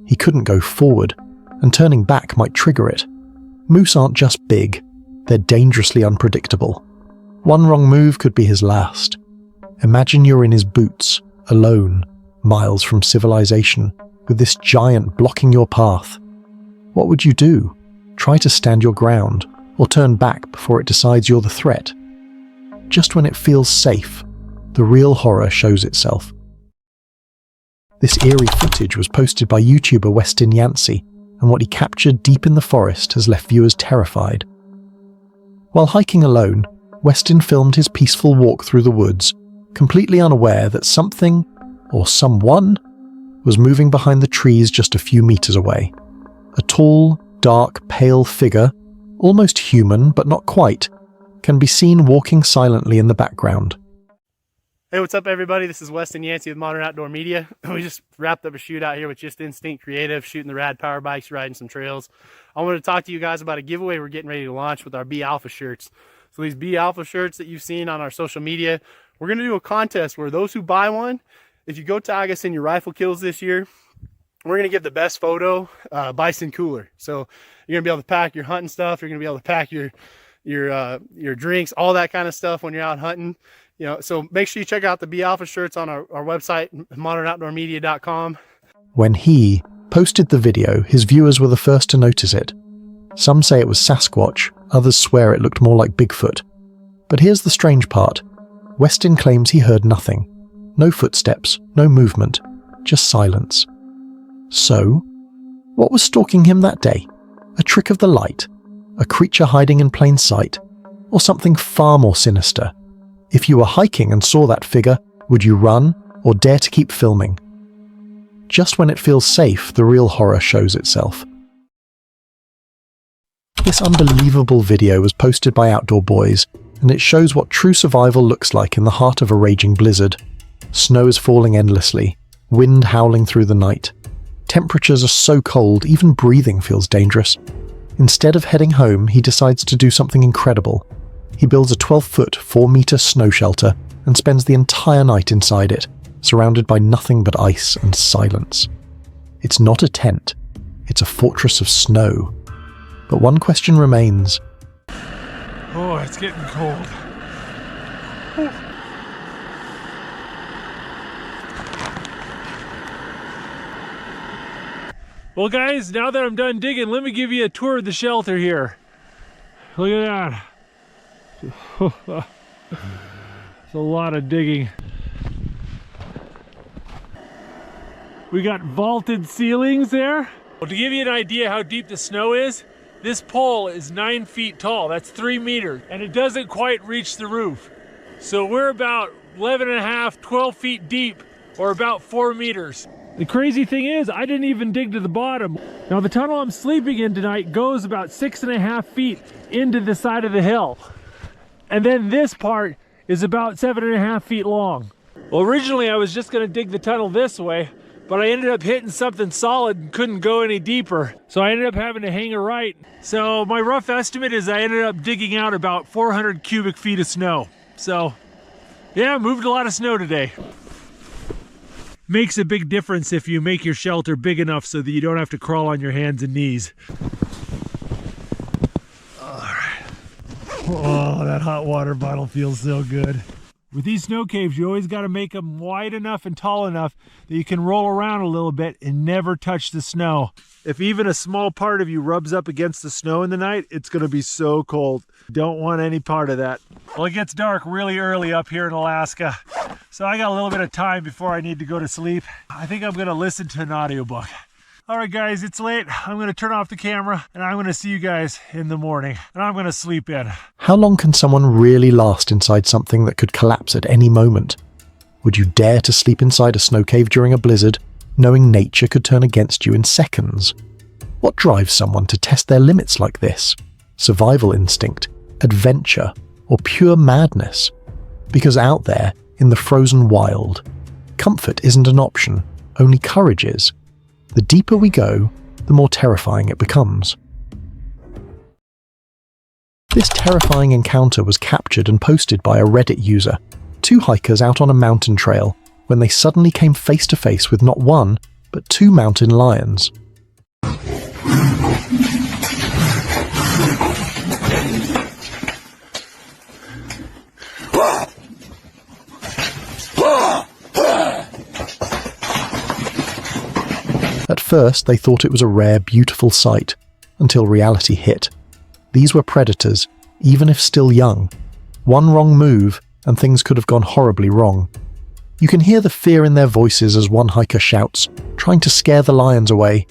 He couldn't go forward, and turning back might trigger it. Moose aren't just big, they're dangerously unpredictable. One wrong move could be his last. Imagine you're in his boots, alone, miles from civilization, with this giant blocking your path. What would you do? Try to stand your ground, or turn back before it decides you're the threat? Just when it feels safe, the real horror shows itself. This eerie footage was posted by YouTuber Westin Yancey, and what he captured deep in the forest has left viewers terrified. While hiking alone, Westin filmed his peaceful walk through the woods, completely unaware that something, or someone, was moving behind the trees just a few meters away. A tall, dark, pale figure, almost human but not quite, can be seen walking silently in the background. Hey, what's up everybody? This is Westin Yancey with Modern Outdoor Media. We just wrapped up a shoot out here with Just Instinct Creative, shooting the rad power bikes, riding some trails. I wanted to talk to you guys about a giveaway we're getting ready to launch with our B Alpha shirts. So these B Alpha shirts that you've seen on our social media, we're going to do a contest where those who buy one, if you go tag us in your rifle kills this year, we're going to give the best photo bison cooler. So you're going to be able to pack your hunting stuff. You're going to be able to pack your drinks, all that kind of stuff when you're out hunting. You know, so make sure you check out the B Alpha shirts on our website, modernoutdoormedia.com. When he posted the video, his viewers were the first to notice it. Some say it was Sasquatch, others swear it looked more like Bigfoot. But here's the strange part. Westin claims he heard nothing. No footsteps, no movement, just silence. So, what was stalking him that day? A trick of the light? A creature hiding in plain sight? Or something far more sinister? If you were hiking and saw that figure, would you run or dare to keep filming? Just when it feels safe, the real horror shows itself. This unbelievable video was posted by Outdoor Boys, and it shows what true survival looks like in the heart of a raging blizzard. Snow is falling endlessly, wind howling through the night. Temperatures are so cold, even breathing feels dangerous. Instead of heading home, he decides to do something incredible. He builds a 12-foot, 4-meter snow shelter and spends the entire night inside it, surrounded by nothing but ice and silence. It's not a tent, it's a fortress of snow. But one question remains. Oh, it's getting cold. Well guys, now that I'm done digging, let me give you a tour of the shelter here. Look at that. It's a lot of digging. We got vaulted ceilings there. Well, to give you an idea how deep the snow is, this pole is 9 feet tall. That's 3 meters, and it doesn't quite reach the roof. So we're about 11 and a half, 12 feet deep, or about 4 meters. The crazy thing is, I didn't even dig to the bottom. Now the tunnel I'm sleeping in tonight goes about 6.5 feet into the side of the hill. And then this part is about 7.5 feet long. Well, originally I was just gonna dig the tunnel this way, but I ended up hitting something solid and couldn't go any deeper. So I ended up having to hang a right. So my rough estimate is I ended up digging out about 400 cubic feet of snow. So yeah, moved a lot of snow today. Makes a big difference if you make your shelter big enough so that you don't have to crawl on your hands and knees. All right. Oh, that hot water bottle feels so good. With these snow caves, you always got to make them wide enough and tall enough that you can roll around a little bit and never touch the snow. If even a small part of you rubs up against the snow in the night, it's going to be so cold. Don't want any part of that. Well, it gets dark really early up here in Alaska, so I got a little bit of time before I need to go to sleep. I think I'm going to listen to an audiobook. All right, guys, it's late. I'm going to turn off the camera, and I'm going to see you guys in the morning, and I'm going to sleep in. How long can someone really last inside something that could collapse at any moment? Would you dare to sleep inside a snow cave during a blizzard, knowing nature could turn against you in seconds? What drives someone to test their limits like this? Survival instinct, adventure, or pure madness? Because out there, in the frozen wild, comfort isn't an option, only courage is. The deeper we go, the more terrifying it becomes. This terrifying encounter was captured and posted by a Reddit user, 2 hikers out on a mountain trail, when they suddenly came face to face with not 1, but 2 mountain lions. At first, they thought it was a rare, beautiful sight, until reality hit. These were predators, even if still young. One wrong move, and things could have gone horribly wrong. You can hear the fear in their voices as one hiker shouts, trying to scare the lions away.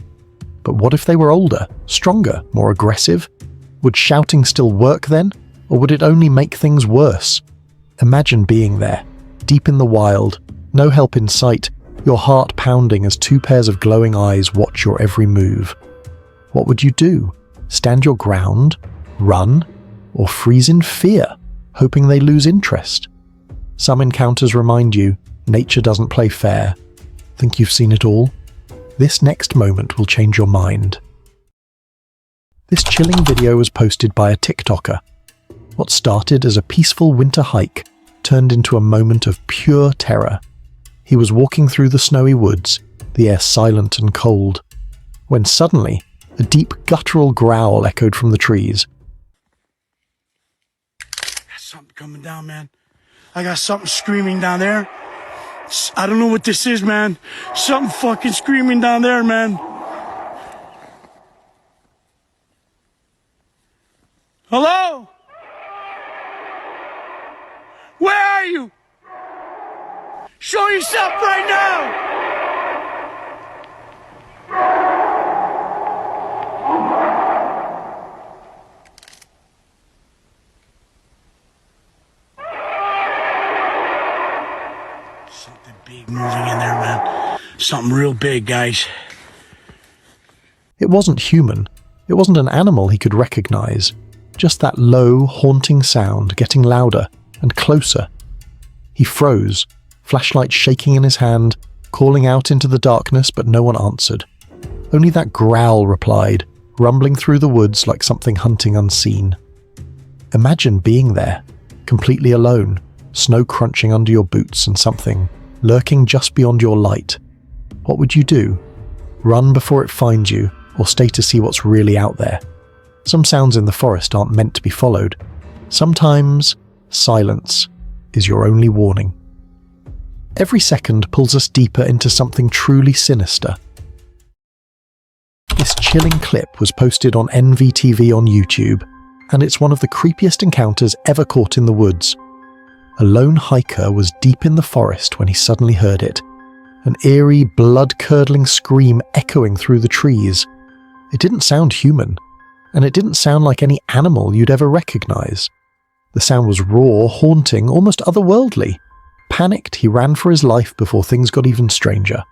But what if they were older, stronger, more aggressive? Would shouting still work then, or would it only make things worse? Imagine being there, deep in the wild, no help in sight, your heart pounding as 2 pairs of glowing eyes watch your every move. What would you do? Stand your ground? Run? Or freeze in fear, hoping they lose interest? Some encounters remind you, nature doesn't play fair. Think you've seen it all? This next moment will change your mind. This chilling video was posted by a TikToker. What started as a peaceful winter hike turned into a moment of pure terror. He was walking through the snowy woods, the air silent and cold, when suddenly a deep guttural growl echoed from the trees. Got something coming down, man. I got something screaming down there. I don't know what this is, man. Something fucking screaming down there, man. Hello? Where are you? Show yourself right now! Something big moving in there, man. Something real big, guys. It wasn't human. It wasn't an animal he could recognize. Just that low, haunting sound getting louder and closer. He froze, flashlight shaking in his hand, calling out into the darkness, but no one answered. Only that growl replied, rumbling through the woods like something hunting unseen. Imagine being there, completely alone, snow crunching under your boots and something lurking just beyond your light. What would you do? Run before it finds you, or stay to see what's really out there? Some sounds in the forest aren't meant to be followed. Sometimes silence is your only warning. Every second pulls us deeper into something truly sinister. This chilling clip was posted on NVTV on YouTube, and it's one of the creepiest encounters ever caught in the woods. A lone hiker was deep in the forest when he suddenly heard it, an eerie, blood-curdling scream echoing through the trees. It didn't sound human, and it didn't sound like any animal you'd ever recognize. The sound was raw, haunting, almost otherworldly. Panicked, he ran for his life before things got even stranger.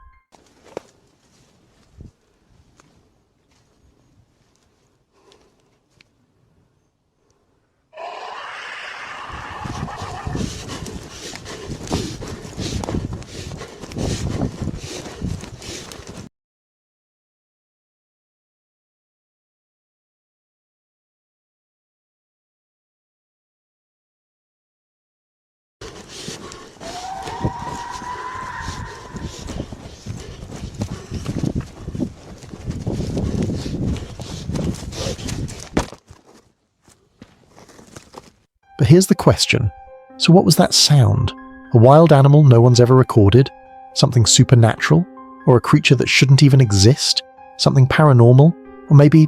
But here's the question. So what was that sound? A wild animal no one's ever recorded? Something supernatural? Or a creature that shouldn't even exist? Something paranormal? Or maybe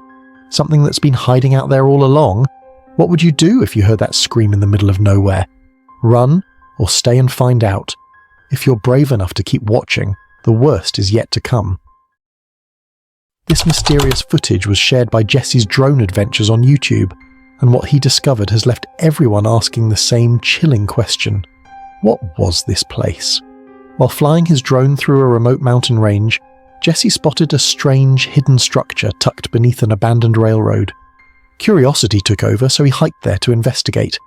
something that's been hiding out there all along? What would you do if you heard that scream in the middle of nowhere? Run, or stay and find out? If you're brave enough to keep watching, the worst is yet to come. This mysterious footage was shared by Jesse's drone adventures on YouTube, and what he discovered has left everyone asking the same chilling question. What was this place? While flying his drone through a remote mountain range, Jesse spotted a strange, hidden structure tucked beneath an abandoned railroad. Curiosity took over, so he hiked there to investigate.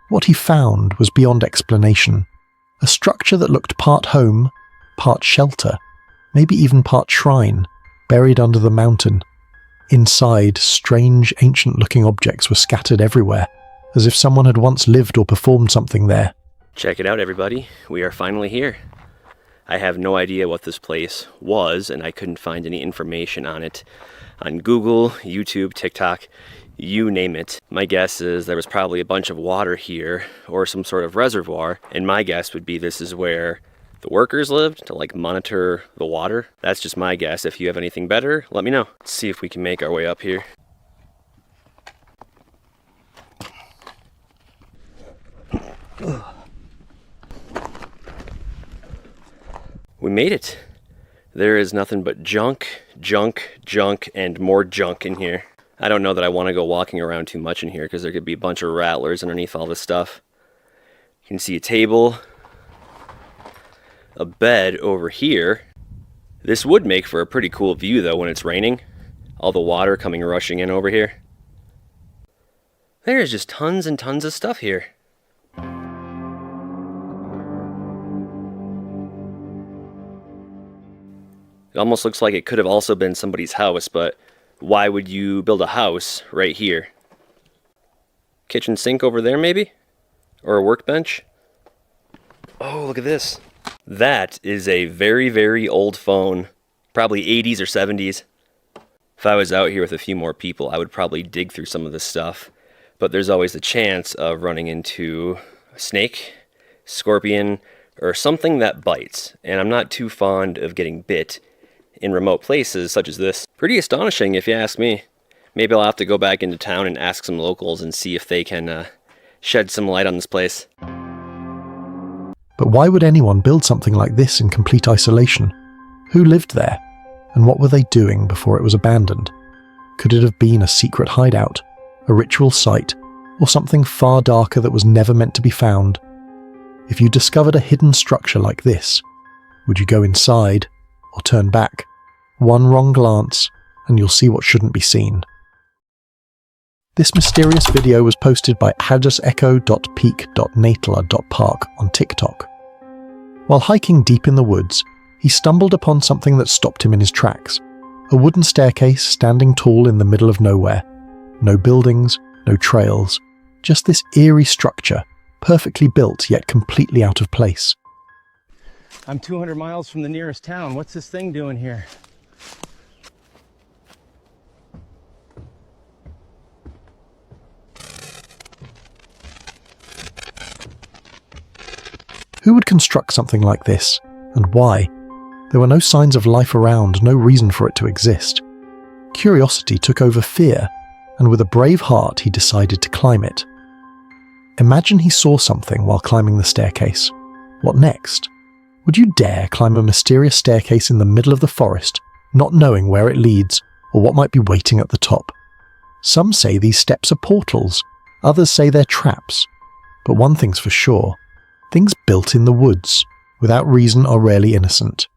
What he found was beyond explanation. A structure that looked part home, part shelter, maybe even part shrine, buried under the mountain. Inside, strange, ancient-looking objects were scattered everywhere, as if someone had once lived or performed something there. Check it out, everybody. We are finally here. I have no idea what this place was, and I couldn't find any information on it on Google, YouTube, TikTok, you name it. My guess is there was probably a bunch of water here, or some sort of reservoir, and my guess would be this is where the workers lived to like monitor the water. That's just my guess. If you have anything better, let me know. Let's see if we can make our way up here. We made it. There is nothing but junk, junk, junk, and more junk in here. I don't know that I want to go walking around too much in here because there could be a bunch of rattlers underneath all this stuff. You can see a table, a bed over here. This would make for a pretty cool view though when it's raining. All the water coming rushing in over here. There's just tons and tons of stuff here. It almost looks like it could have also been somebody's house, but why would you build a house right here? Kitchen sink over there maybe? Or a workbench? Oh, look at this. That is a very, very old phone. Probably 80s or 70s. If I was out here with a few more people, I would probably dig through some of this stuff. But there's always the chance of running into a snake, scorpion, or something that bites. And I'm not too fond of getting bit in remote places such as this. Pretty astonishing if you ask me. Maybe I'll have to go back into town and ask some locals and see if they can shed some light on this place. But why would anyone build something like this in complete isolation? Who lived there? And what were they doing before it was abandoned? Could it have been a secret hideout, a ritual site, or something far darker that was never meant to be found? If you discovered a hidden structure like this, would you go inside or turn back? One wrong glance and you'll see what shouldn't be seen. This mysterious video was posted by haddusecho.peak.natala.park on TikTok. While hiking deep in the woods, he stumbled upon something that stopped him in his tracks. A wooden staircase standing tall in the middle of nowhere. No buildings, no trails, just this eerie structure, perfectly built yet completely out of place. I'm 200 miles from the nearest town. What's this thing doing here? Who would construct something like this, and why? There were no signs of life around, no reason for it to exist. Curiosity took over fear, and with a brave heart he decided to climb it. Imagine he saw something while climbing the staircase. What next? Would you dare climb a mysterious staircase in the middle of the forest, not knowing where it leads or what might be waiting at the top? Some say these steps are portals, others say they're traps. But one thing's for sure, things built in the woods, without reason, are rarely innocent.